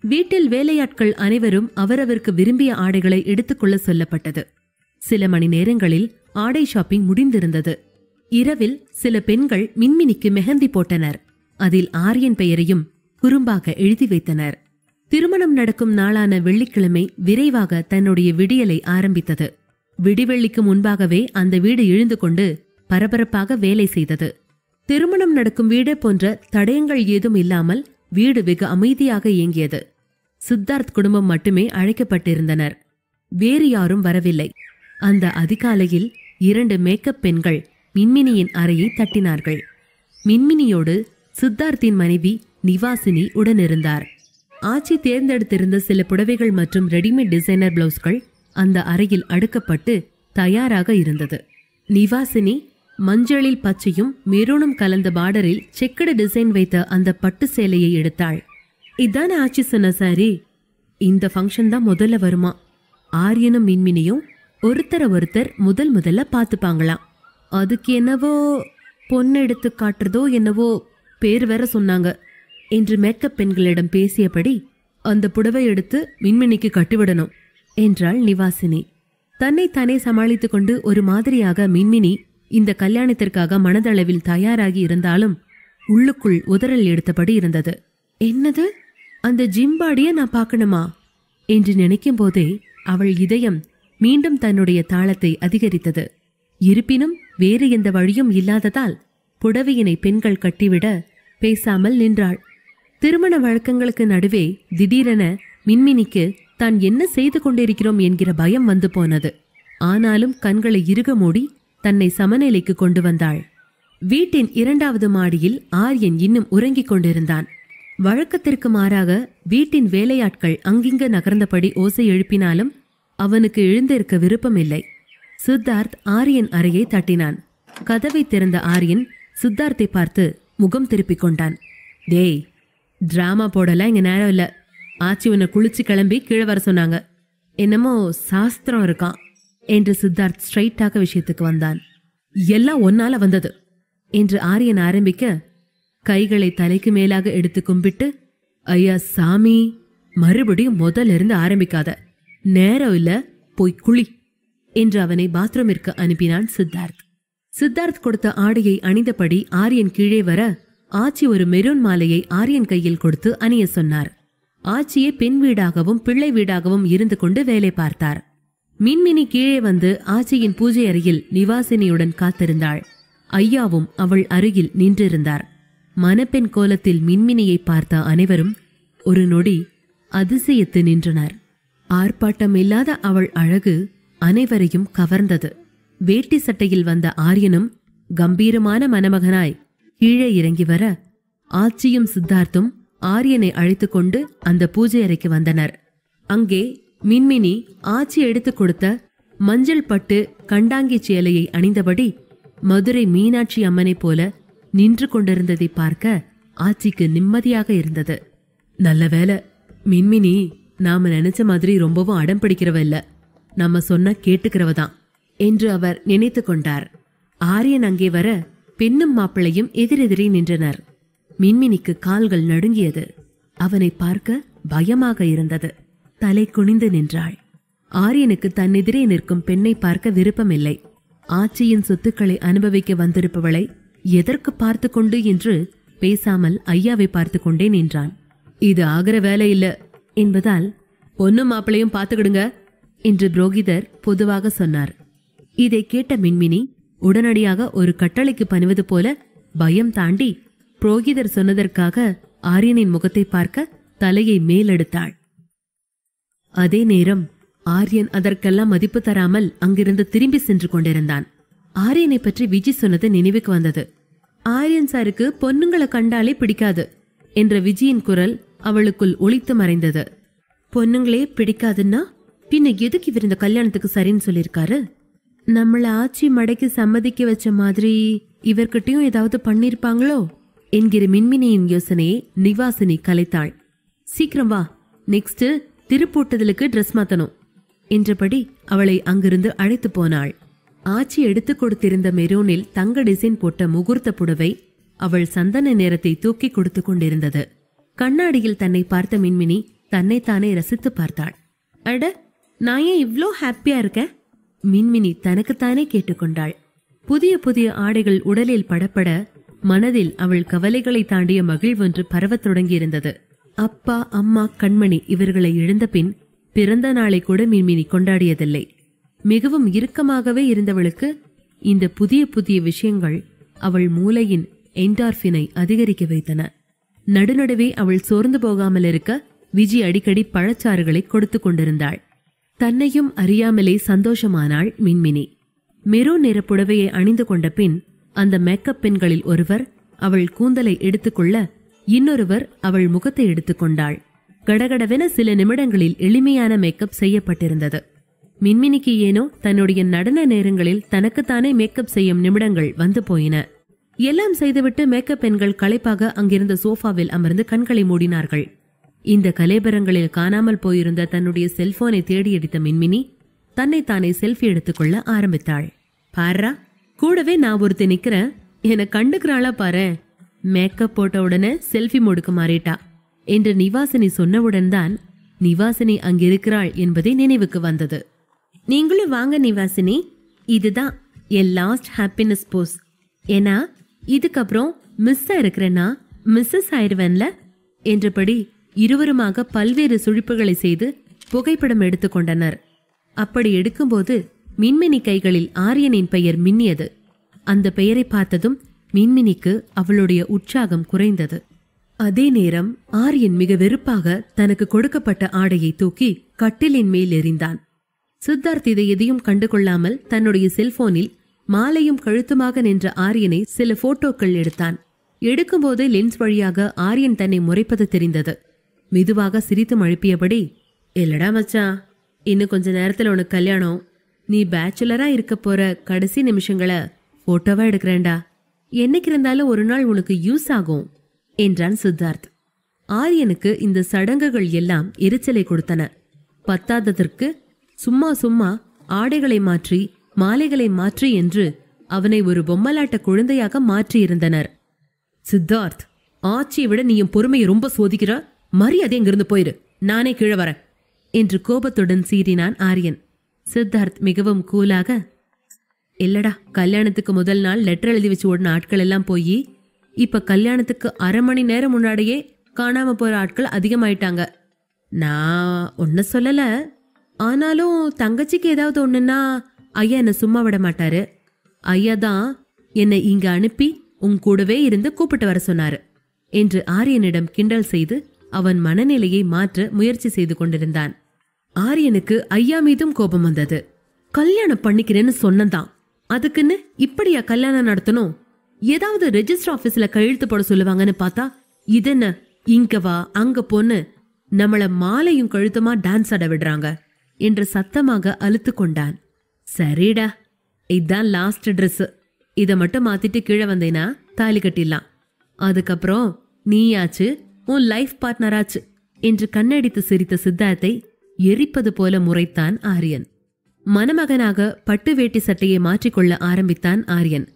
[SPEAKER 1] வீட்டில் வேலையாட்கள் அனைவரும் அவரவருக்கு விரும்பிய ஆடைகளை எடுத்துக்கொள்ள சொல்லப்பட்டது. சில மணி நேரங்களில் ஆடை ஷாப்பிங் முடிந்திருந்தது. இரவில் சில பெண்கள் மின்மினிக்கு மெஹந்தி போட்டனர். அதில் ஆரியன் பெயரையும் குறும்பாக எழுதி வைத்தனர். திருமணம் நடக்கும் நாளான வெள்ளிக்கிழமை விரைவாக தன்னுடைய விடியலை ஆரம்பித்தது. விடிவெள்ளிக்கு முன்பாகவே அந்த வீடு எழுந்து கொண்டு பரபரப்பாக வேலை செய்தது. திருமணம் நடக்கும் வீடு போன்ற தடயங்கள் ஏதும் இல்லாமல் வீடு வெகு அமைதியாக இயங்கியது. சித்தார்த் குடும்பம் மட்டுமே அழைக்கப்பட்டிருந்தனர். வேறு யாரும் வரவில்லை. அந்த அதிகாலையில் 2 மேக்கப் பெண்கள் மின்மினியின் அறையை தட்டினார்கள். மின்மினியோடு சித்தார்த்தின் மனைவி நிவாசினி உடனிருந்தார். ஆச்சி தேர்ந்தெடுத்திருந்த சில புடவைகள் மற்றும் ரெடிமேட் டிசைனர் பிளவுஸ்கள் அந்த அறையில் அடுக்கப்பட்டு தயாராக இருந்தது. நிவாசினி மஞ்சளில் பச்சையும் மெரூனும் கலந்த பார்டரில் செக்கடு டிசைன் வைத்த அந்த பட்டு சேலையை எடுத்தாள். இதான ஆச்சி சொன்ன சாரி? இந்த ஃபங்க்ஷன் தான் முதல்ல வருமா? ஆரியனும் மின்மினியும் ஒருத்தர் முதல்ல பாத்துப்பாங்களாம். அதுக்கு என்னவோ பொண்ணெடுத்து காட்டுறதோ என்னவோ பேர் வேற சொன்னாங்க என்று மேக்கப் பெண்களிடம் பேசியபடி அந்த புடவை எடுத்து மின்மினிக்கு கட்டிவிடணும் என்றாள் நிவாசினி. தன்னைத்தானே சமாளித்துக் கொண்டு ஒரு மாதிரியாக மின்மினி இந்த கல்யாணத்திற்காக மனதளவில் தயாராகி இருந்தாலும் உள்ளுக்குள் உதறல் எடுத்தபடி இருந்தது. என்னது, அந்த ஜிம்பாடிய நான் பார்க்கணுமா என்று நினைக்கும் போதே அவள் இதயம் மீண்டும் தன்னுடைய தாளத்தை அதிகரித்தது. இருப்பினும் வேறு எந்த வழியும் இல்லாததால் புடவையினை பெண்கள் கட்டிவிட பேசாமல் நின்றாள். திருமண வழக்கங்களுக்கு நடுவே திடீரென மின்மினிக்கு தான் என்ன செய்து கொண்டிருக்கிறோம் என்கிற பயம் வந்து போனது. ஆனாலும் கண்களை இறுக மூடி தன்னை சமநிலைக்கு கொண்டு வந்தாள். வீட்டின் 2வது மாடியில் ஆரியன் இன்னும் உறங்கிக் கொண்டிருந்தான். வழக்கத்திற்கு மாறாக வீட்டின் வேலையாட்கள் அங்கிங்க நகர்ந்தபடி ஓசை எழுப்பினாலும் அவனுக்கு எழுந்திருக்க விருப்பமில்லை. சித்தார்த் ஆரியன் அறையை தட்டினான். கதவை திறந்த ஆரியன் சித்தார்த்தை பார்த்து முகம் திருப்பிக் கொண்டான். டேய், டிராமா போடலாம் இங்க நேரம் இல்ல. ஆச்சி உன்னை குளிச்சு கிளம்பி கீழே வர சொன்னாங்க. என்னமோ சாஸ்திரம் இருக்கான் என்று சித்தார்த் ஸ்ட்ரைட்டாக விஷயத்துக்கு வந்தான். எல்லாம் ஒன்னால வந்தது என்று ஆரியன் ஆரம்பிக்க, கைகளை தலைக்கு மேலாக எடுத்து கும்பிட்டு, ஐயா சாமி, மறுபடியும் முதல்ல இருந்து ஆரம்பிக்காத, நேரம் இல்ல, போய் குளி என்று அவனை பாத்ரூமிற்கு அனுப்பினான் சித்தார்த். சித்தார்த் கொடுத்த ஆடையை அணிந்தபடி ஆரியன் கீழே வர ஆச்சி ஒரு மெரூன் மாலையை ஆரியன் கையில் கொடுத்து அணிய சொன்னார். ஆச்சியை பெண் வீடாகவும் பிள்ளை வீடாகவும் இருந்து கொண்டு வேலை பார்த்தார். மின்மினி கீழே வந்து ஆச்சியின் பூஜை அறையில் நிவாசினியுடன் காத்திருந்தாள். ஐயாவும் அவள் அருகில் நின்றிருந்தார். மணப்பெண் கோலத்தில் மின்மினியை பார்த்த அனைவரும் ஒரு நொடி அதிசயித்து நின்றனர். ஆர்ப்பாட்டம் இல்லாத அவள் அழகு அனைவரையும் கவர்ந்தது. வேட்டி சட்டையில் வந்த ஆரியனும் கம்பீரமான மணமகனாய் கீழே இறங்கி வர ஆச்சியும் சித்தார்த்தும் ஆரியனை அழைத்துக் கொண்டு அந்த பூஜை அறைக்கு வந்தனர். அங்கே மின்மினி ஆச்சி எடுத்துக் கொடுத்த மஞ்சள் பட்டு கண்டாங்கி சேலையை அணிந்தபடி மதுரை மீனாட்சி அம்மனை போல நின்று கொண்டிருந்ததை பார்க்க ஆச்சிக்கு நிம்மதியாக இருந்தது. நல்ல வேலை, மின்மினி நாம நினைச்ச மாதிரி ரொம்பவும் அடம் பிடிக்கிறவ இல்ல, நம்ம சொன்ன கேட்டுக்கிறவதான் என்று அவர் நினைத்து கொண்டார். ஆரியன் அங்கே வர பெண்ணும் மாப்பிளையும் எதிரெதிரே நின்றனர். மின்மினிக்கு கால்கள் நடுங்கியது. அவனை பார்க்க பயமாக இருந்தது. தலை குனிந்து நின்றாள். ஆரியனுக்கு தன்னெதிரே நிற்கும் பெண்ணை பார்க்க விருப்பமில்லை. ஆச்சியின் சொத்துக்களை அனுபவிக்க வந்திருப்பவளை எதற்கு பார்த்து கொண்டு என்று பேசாமல் ஐயாவை பார்த்து கொண்டே நின்றான். இது ஆகிற வேலை இல்ல என்பதால் பொண்ணும் மாப்பிளையும் பார்த்துக்கிடுங்க என்று புரோகிதர் பொதுவாக சொன்னார். இதை கேட்ட மின்மினி உடனடியாக ஒரு கட்டளைக்கு பணிவது போல பயம் தாண்டி புரோகிதர் சொன்னதற்காக ஆரியனின் முகத்தை பார்க்க தலையை மேலெடுத்தாள். அதே நேரம் ஆரியன் அதற்கெல்லாம் மதிப்பு தராமல் அங்கிருந்து திரும்பி சென்று கொண்டிருந்தான். ஆரியனை பற்றி விஜி சொன்னது நினைவுக்கு வந்தது. ஆரியன் சாருக்கு பொண்ணுங்களை கண்டாலே பிடிக்காது என்ற விஜியின் குரல் அவளுக்குள் ஒளித்து மறைந்தது. பொண்ணுங்களே பிடிக்காதுன்னா பின்ன எதுக்கு இவர் இந்த கல்யாணத்துக்கு சரின்னு சொல்லிருக்காரு? நம்மள ஆச்சி மடைக்கு சம்மதிக்க வச்ச மாதிரி இவர்கிட்டயும் ஏதாவது பண்ணிருப்பாங்களோ என்கிற மின்மினியின் யோசனையை நிவாசினி கலைத்தாள். சீக்கிரம் வா, நெக்ஸ்ட் திருப்பூட்டதலுக்கு ட்ரெஸ் மாத்தணும் என்றபடி அவளை அங்கிருந்து அழைத்து போனாள். ஆச்சி எடுத்துக் கொடுத்திருந்த மெரூனில் தங்க டிசைன் போட்ட முகூர்த்த புடவை அவள் சந்தன நேரத்தை தூக்கி கொடுத்து கொண்டிருந்தது. கண்ணாடியில் தன்னை பார்த்த மின்மினி தன்னைத்தானே ரசித்து பார்த்தாள். அட, நான் ஏன் இவ்ளோ ஹாப்பியா இருக்க? மின்மினி தனக்குத்தானே கேட்டுக்கொண்டாள். புதிய புதிய ஆடைகள் உடலில் படப்பட மனதில் அவள் கவலைகளை தாண்டிய மகிழ்வொன்று பரவத் தொடங்கியிருந்தது. அப்பா, அம்மா, கண்மணி இவர்களை இழந்த பின் பிறந்த நாளை கூட மின்மினி கொண்டாடியதில்லை. மிகவும் இறுக்கமாகவே இருந்தவளுக்கு இந்த புதிய புதிய விஷயங்கள் அவள் மூளையின் என்டார்பினை அதிகரிக்க வைத்தன. நடுநடுவே அவள் சோர்ந்து போகாமல் இருக்க விஜி அடிக்கடி பழச்சாறுகளை கொடுத்து கொண்டிருந்தாள். தன்னையும் அறியாமலே சந்தோஷமானாள் மின்மினி. மெரூன் நிற புடவையை அணிந்து கொண்ட பின் அந்த மேக்கப் பெண்களில் ஒருவர் அவள் கூந்தலை எடுத்துக்கொள்ள இன்னொருவர் அவள் முகத்தை எடுத்துக்கொண்டாள். கடகடவென சில நிமிடங்களில் எளிமையான மேக்கப் செய்யப்பட்டிருந்தது. மின்மினிக்கு ஏனோ தன்னுடைய நடன நேரங்களில் தனக்குத்தானே மேக்கப் செய்யும் நிமிடங்கள் வந்து போயின. எல்லாம் செய்துவிட்டு மேக்கப் பெண்கள் களைப்பாக அங்கிருந்த சோஃபாவில் அமர்ந்து கண்களை மூடினார்கள். இந்த கலேபரங்களில் காணாமல் போயிருந்த தன்னுடைய செல்போனை தேடியடித்த மின்மினி தன்னைத்தானே செல்ஃபி எடுத்துக்கொள்ள ஆரம்பித்தாள். பாரா, கூடவே நான் ஒருத்தி நிக்கிறேன், என கண்டுக்கிறாளா பாரு. மேக்கப் போட்ட உடனே செல்ஃபி மோடுக்கு மாறிட்டா என்று நிவாசினி சொன்னவுடன் தான் நிவாசினி அங்கிருக்கிறாள் என்பதே நினைவுக்கு வந்தது. நீங்களும் வாங்க நிவாசினி, இதுதான் என் லாஸ்ட் ஹாப்பினஸ் போஸ். ஏன்னா இதுக்கப்புறம் மிஸ்ஸா இருக்கிறேன்னா மிஸ்ஸஸ் ஆயிடுவேன்ல என்றபடி இருவருமாக பல்வேறு சுழிப்புகளை செய்து புகைப்படம் எடுத்துக்கொண்டனர். அப்படி எடுக்கும்போது மின்மினி கைகளில் ஆரியனின் பெயர் மின்னியது. அந்த பெயரை பார்த்ததும் மின்மினிக்கு அவளுடைய உற்சாகம் குறைந்தது. அதே நேரம் ஆரியன் மிக வெறுப்பாக தனக்கு கொடுக்கப்பட்ட ஆடையை தூக்கி கட்டிலின் மேல் எறிந்தான். சித்தார்த் இதை எதையும் கண்டுகொள்ளாமல் தன்னுடைய செல்போனில் மாலையும் கழுத்துமாக நின்ற ஆரியனை சில போட்டோக்கள் எடுத்தான். எடுக்கும்போது லென்ஸ் வழியாக ஆரியன் தன்னை முறைப்பது தெரிந்தது. மெதுவாக சிரித்து மழுப்பியபடி, இல்லடா மச்சான், இன்னும் கொஞ்ச நேரத்துல உனக்கு கல்யாணம், நீ பேச்சுலரா இருக்க போற கடைசி நிமிஷங்களை போட்டோவா எடுக்கிறேன்டா, என்னைக்கு இருந்தாலும் ஒரு நாள் உனக்கு யூஸ் ஆகும் என்றான் சித்தார்த். ஆரியனுக்கு இந்த சடங்குகள் எல்லாம் எரிச்சலை கொடுத்தன. பத்தாததற்கு சும்மா சும்மா ஆடைகளை மாற்றி மாலைகளை மாற்றி என்று அவனை ஒரு பொம்மலாட்ட குழந்தையாக மாற்றியிருந்தனர். சித்தார்த், ஆச்சியை விட நீயும் பொறுமையை ரொம்ப சோதிக்கிற, மரியாதை இங்கிருந்து போயிரு, நானே கீழே வரேன் என்று கோபத்துடன் சீறினான் ஆரியன். சித்தார்த் மிகவும் கூலாக, இல்லடா, கல்யாணத்துக்கு முதல் நாள் லெட்டர் எழுதி வச்சு ஓடின ஆட்கள் எல்லாம் போய் இப்ப கல்யாணத்துக்கு அரை மணி நேரம் முன்னாடியே காணாம போற ஆட்கள் அதிகமாயிட்டாங்க. நான் ஒன்ன சொல்லல, ஆனாலும் தங்கச்சிக்கு ஏதாவது ஒண்ணுன்னா ஐயா என்ன சும்மா விட மாட்டாரு. ஐயா தான் என்னை இங்க அனுப்பி உன் கூடவே இருந்து கூப்பிட்டு வர சொன்னாரு என்று ஆரியனிடம் கிண்டல் செய்து அவன் மனநிலையை மாற்ற முயற்சி செய்து கொண்டிருந்தான். ஆரியனுக்கு ஐயா மீதும் கோபம் வந்தது. கல்யாணம் பண்ணிக்கிறேன்னு சொன்னதான், அதுக்குன்னு இப்படியா கல்யாணம் நடத்தணும்? ஏதாவது ரெஜிஸ்டர் ஆபீஸ்ல கையெழுத்து போட சொல்லுவாங்கன்னு பார்த்தா இதென்ன இங்க வா அங்க போன்னு நம்மள மாலையும் கழுத்துமா டான்ஸ் ஆட விடுறாங்க என்று சத்தமாக அழுத்து கொண்டான். சரிடா, இதுதான் லாஸ்ட் ட்ரெஸ், இதை மட்டும் மாத்திட்டு கீழே வந்தேனா தாலி கட்டிடலாம், அதுக்கப்புறம் நீயாச்சு உன் லைஃப் பார்ட்னராச்சு என்று கண்ணடித்து சிரித்த சித்தார்த்தை எரிப்பது போல முறைத்தான் ஆரியன். மணமகனாக பட்டு வேட்டி சட்டையை மாற்றிக்கொள்ள ஆரம்பித்தான் ஆரியன்.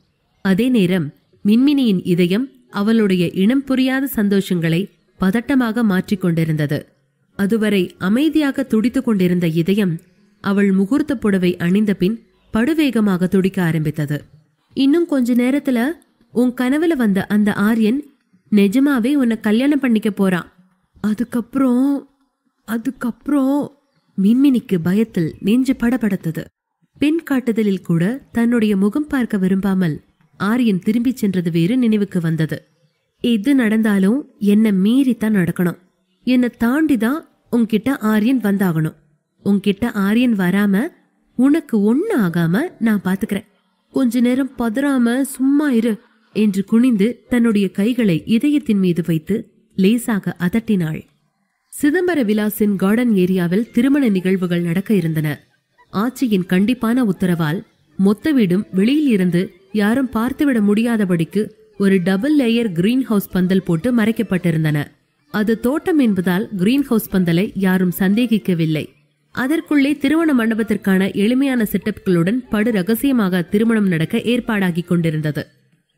[SPEAKER 1] அதே நேரம் மின்மினியின் இதயம் அவளுடைய இனம் புரியாத சந்தோஷங்களை பதட்டமாக மாற்றிக்கொண்டிருந்தது. அதுவரை அமைதியாக துடித்துக் கொண்டிருந்த இதயம் அவள் முகூர்த்த புடவை அணிந்த பின் படுவேகமாக துடிக்க ஆரம்பித்தது. இன்னும் கொஞ்ச நேரத்துல உன் கனவுல வந்த அந்த ஆரியன் நிஜமாவே உன்னை கல்யாணம் பண்ணிக்க போறான். அதுக்கப்புறம் மின்மினிக்கு பயத்தில் நெஞ்சு படபடத்தது. பெண் காட்டுதலில் கூட தன்னுடைய முகம் பார்க்க விரும்பாமல் ஆரியன் திரும்பி சென்றது வேறு நினைவுக்கு வந்தது. எது நடந்தாலும் என்ன மீறித்தான் நடக்கணும். என்னை தாண்டிதான் உன்கிட்ட ஆரியன் வந்தாகணும். உன்கிட்ட ஆரியன் வராம உனக்கு ஒண்ணு ஆகாம நான் பாத்துக்கிறேன். கொஞ்ச நேரம் பதறாம சும்மா இரு என்று குனிந்து தன்னுடைய கைகளை இதயத்தின் மீது வைத்து லேசாக அதட்டினாள். சிதம்பர விலாசின் கார்டன் ஏரியாவில் திருமண நிகழ்வுகள் நடக்க இருந்தன. ஆட்சியின் கண்டிப்பான உத்தரவால் மொத்த வீடும் வெளியில் இருந்து யாரும் பார்த்துவிட முடியாதபடிக்கு ஒரு டபுள் லேயர் கிரீன் ஹவுஸ் பந்தல் போட்டு மறைக்கப்பட்டிருந்தன. அது தோட்டம் என்பதால் கிரீன் ஹவுஸ் பந்தலை யாரும் சந்தேகிக்கவில்லை. அதற்குள்ளே திருமண மண்டபத்திற்கான எளிமையான செட்டப்களுடன் படு ரகசியமாக திருமணம் நடக்க ஏற்பாடாகி கொண்டிருந்தது.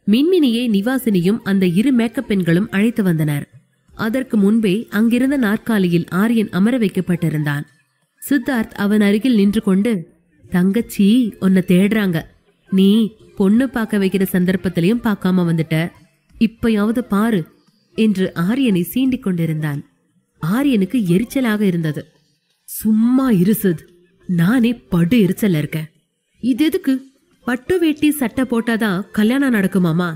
[SPEAKER 1] மின்மினியை நிவாசினியும் அந்த இரு மேக்கப் பெண்களும் அழைத்து வந்தனர். அதற்கு முன்பே அங்கிருந்த நாற்காலியில் ஆரியன் அமர வைக்கப்பட்டிருந்தான். சித்தார்த் அவன் அருகில் நின்று கொண்டு, தங்கச்சி உன்னை தேடுறாங்க. நீ பொண்ணு பார்க்க வைக்கிற சந்தர்ப்பத்திலையும் பார்க்காம வந்துட்ட, இப்பயாவது பாரு என்று ஆரியனை சீண்டிக் கொண்டிருந்தான். ஆரியனுக்கு எரிச்சலாக இருந்தது. சும்மா இருசுது, நானே படு எரிச்சல்ல இருக்கேன். இது எதுக்கு? பட்டு வேட்டி சட்டை போட்டாதான் கல்யாணம் நடக்குமாமா?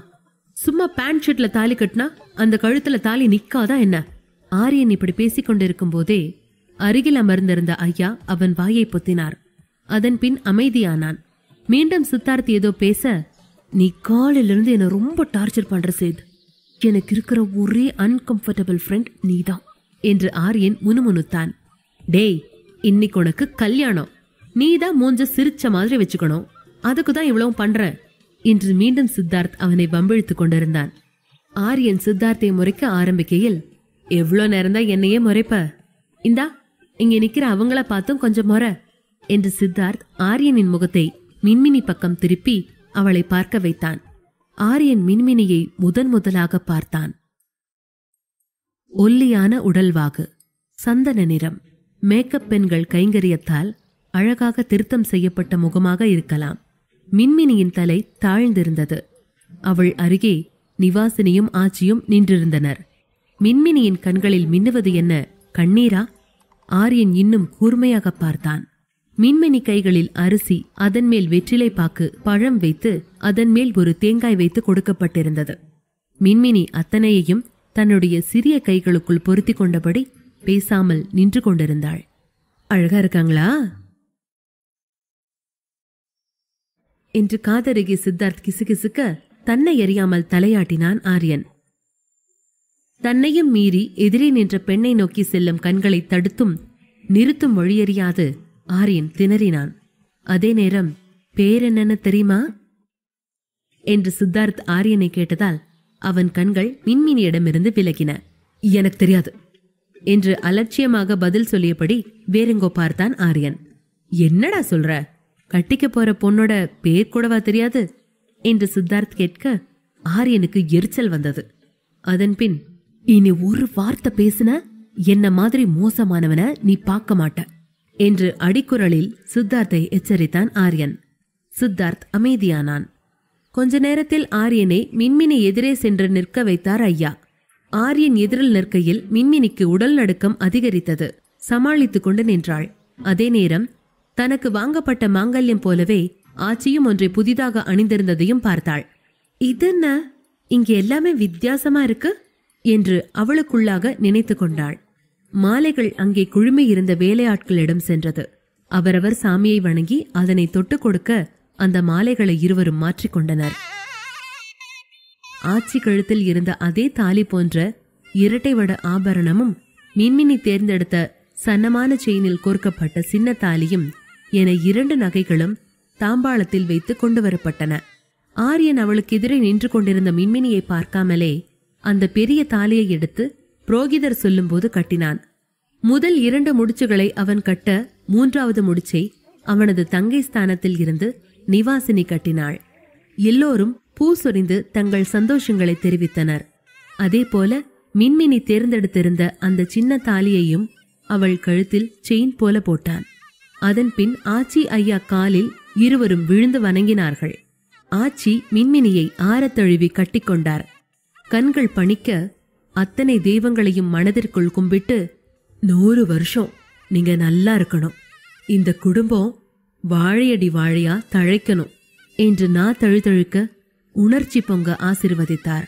[SPEAKER 1] சும்மா பேண்ட் ஷர்ட்ல தாலி கட்டினா அந்த கழுத்துல தாலி நிக்காதா என்ன? ஆரியன் இப்படி பேசிக் கொண்டிருக்கும் போதே அருகில் அமர்ந்திருந்த ஐயா அவன் வாயை பொத்தினார். அதன் பின் அமைதியானான். மீண்டும் சித்தார்த் ஏதோ பேச, நீ காலிலிருந்து என்ன ரொம்ப டார்ச்சர் பண்ற சேத். எனக்கு இருக்கிற ஒரே அன்கம்ஃபர்டபிள் ஃப்ரெண்ட் நீதான் என்று ஆரியன் முணுமுணுத்தான். டேய், இன்னைக்கு உனக்கு கல்யாணம், நீதான் மூஞ்ச சிரிச்ச மாதிரி வச்சுக்கணும். அதுக்குதான் இவ்வளவு பண்ற என்று மீண்டும் சித்தார்த் அவனை வம்பிழுத்து கொண்டிருந்தான். ஆரியன் சித்தார்த்தை முறைக்க ஆரம்பிக்கையில், எவ்வளோ நேரம்தான் என்னையே முறைப்ப? இந்தா இங்க நிக்கிற அவங்கள பார்த்தும் கொஞ்சம் முறை என்று சித்தார்த் ஆரியனின் முகத்தை மின்மினி பக்கம் திருப்பி அவளை பார்க்க வைத்தான். ஆரியன் மின்மினியை முதலாக பார்த்தான். ஒல்லியான உடல்வாகு, சந்தன நிறம், மேக்கப் பெண்கள் கைங்கரியத்தால் அழகாக திருத்தம் செய்யப்பட்ட முகமாக இருக்கலாம். மின்மினியின் தலை தாழ்ந்திருந்தது. அவள் அருகே நிவாசினியும் ஆச்சியும் நின்றிருந்தனர். மின்மினியின் கண்களில் மின்னுவது என்ன, கண்ணீரா? ஆரியன் இன்னும் கூர்மையாக பார்த்தான். மின்மினி கைகளில் அரிசி, அதன் மேல் வெற்றிலை பாக்கு, பழம் வைத்து அதன் மேல் ஒரு தேங்காய் வைத்து கொடுக்கப்பட்டிருந்தது. மின்மினி அத்தனையையும் தன்னுடைய சிறிய கைகளுக்குள் பொருத்தி கொண்டபடி பேசாமல் நின்று கொண்டிருந்தாள். அழகா இருக்காங்களா என்று காதருகே சித்தார்த் கிசுகிசுக்க தன்னை எறியாமல் தலையாட்டினான் ஆரியன். தன்னையும் மீறி எதிரே நின்ற பெண்ணை நோக்கி செல்லும் கண்களை தடுத்தும் நிறுத்தும் வழியறியாது ஆரியன் திணறினான். அதே நேரம், பேரென்னு தெரியுமா என்று சித்தார்த் ஆரியனை கேட்டதால் அவன் கண்கள் மின்மினியிடமிருந்து விலகின. எனக்கு தெரியாது என்று அலட்சியமாக பதில் சொல்லியபடி வேறெங்கோ பார்த்தான் ஆரியன். என்னடா சொல்ற? கட்டிக்க போற பொண்ணோட பேர் கூடவா தெரியாது என்று சித்தார்த் கேட்க ஆரியனுக்கு எரிச்சல் வந்தது. அதன் பின், இனி ஒரு வார்த்தை பேசின என்ன மாதிரி மோசமானவன நீ பார்க்க மாட்ட என்று அடிக்குரலில் சித்தார்த்தை எச்சரித்தான் ஆரியன். சித்தார்த் அமைதியானான். கொஞ்ச நேரத்தில் ஆரியனை மின்மினி எதிரே சென்று நிற்க வைத்தார் ஐயா. ஆரியன் எதிரில் நிற்கையில் மின்மினிக்கு உடல் நடுக்கம் அதிகரித்தது. சமாளித்துக் கொண்டு நின்றாள். அதே நேரம் தனக்கு வாங்கப்பட்ட மாங்கல்யம் போலவே ஆச்சியும் ஒன்றை புதிதாக அணிந்திருந்ததையும் பார்த்தாள். இதென்ன, இங்க எல்லாமே வித்தியாசமா இருக்கு என்று அவளுக்குள்ளாக நினைத்து கொண்டாள். மாலைகள் அங்கே குழுமி இருந்த வேலையாட்களிடம் சென்றது. அவரவர் சாமியை வணங்கி அதனை தொட்டு கொடுக்க அந்த மாலைகளை இருவரும் மாற்றிக்கொண்டனர். ஆச்சி கழுத்தில் இருந்த அதே தாலி போன்ற இரட்டை வட ஆபரணமும் மின்மினி தேர்ந்தெடுத்த சன்னமான செயினில் கோர்க்கப்பட்ட சின்ன தாலியும் என 2 நகைகளும் தாம்பாளத்தில் வைத்து கொண்டு வரப்பட்டன. ஆரியன் அவளுக்கு எதிரே நின்று கொண்டிருந்த மின்மினியை பார்க்காமலே அந்த பெரிய தாலியை எடுத்து புரோகிதர் சொல்லும்போது கட்டினான். முதல் 2 முடிச்சுகளை அவன் கட்ட 3வது முடிச்சை அவனது தங்கை ஸ்தானத்தில் இருந்து நிவாசினி கட்டினாள். எல்லோரும் பூ சொரிந்து தங்கள் சந்தோஷங்களை தெரிவித்தனர். அதேபோல மின்மினி தேர்ந்தெடுத்திருந்த அந்த சின்ன தாலியையும் அவள் கழுத்தில் செயின் போல போட்டான். அதன் பின் ஆச்சி ஐயா காலில் இருவரும் விழுந்து வணங்கினார்கள். ஆச்சி மின்மினியை ஆறத் தழுவி கட்டிக்கொண்டார். கண்கள் பணிக்க அத்தனை தெய்வங்களையும் மனதிற்குள் கும்பிட்டு, 100 வருஷம் நீங்க நல்லா இருக்கணும், இந்த குடும்பம் வாழையடி வாழையா தழைக்கணும் என்று தழுதழுக்க உணர்ச்சி பொங்க ஆசிர்வதித்தார்.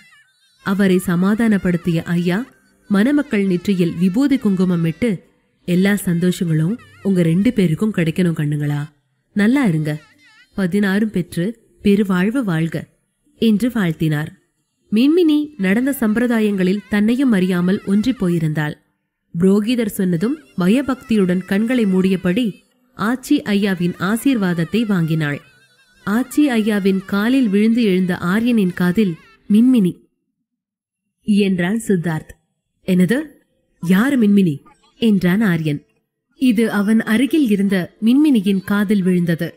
[SPEAKER 1] அவரை சமாதானப்படுத்திய ஐயா மணமக்கள் நெற்றியில் விபூதி குங்குமம் இட்டு, எல்லா சந்தோஷங்களும் உங்க 2 பேருக்கும் கிடைக்கணும் கண்ணுங்களா, நல்லா இருங்க, 16 பெற்று பெருவாழ்வு வாழ்க என்று வாழ்த்தினார். மின்மினி நடந்த சம்பிரதாயங்களில் தன்னையும் அறியாமல் ஒன்றிப் போயிருந்தாள். புரோகிதர் சொன்னதும் பயபக்தியுடன் கண்களை மூடியபடி ஆச்சி ஐயாவின் ஆசீர்வாதத்தை வாங்கினாள். ஆச்சி ஐயாவின் காலில் விழுந்து எழுந்த ஆரியனின் காதில் மின்மினி என்றான் சித்தார்த். என்னது, யாரு மின்மினி என்றான் ஆரியன். இது அவன் அருகில் இருந்த மின்மினியின் காதில் விழுந்தது.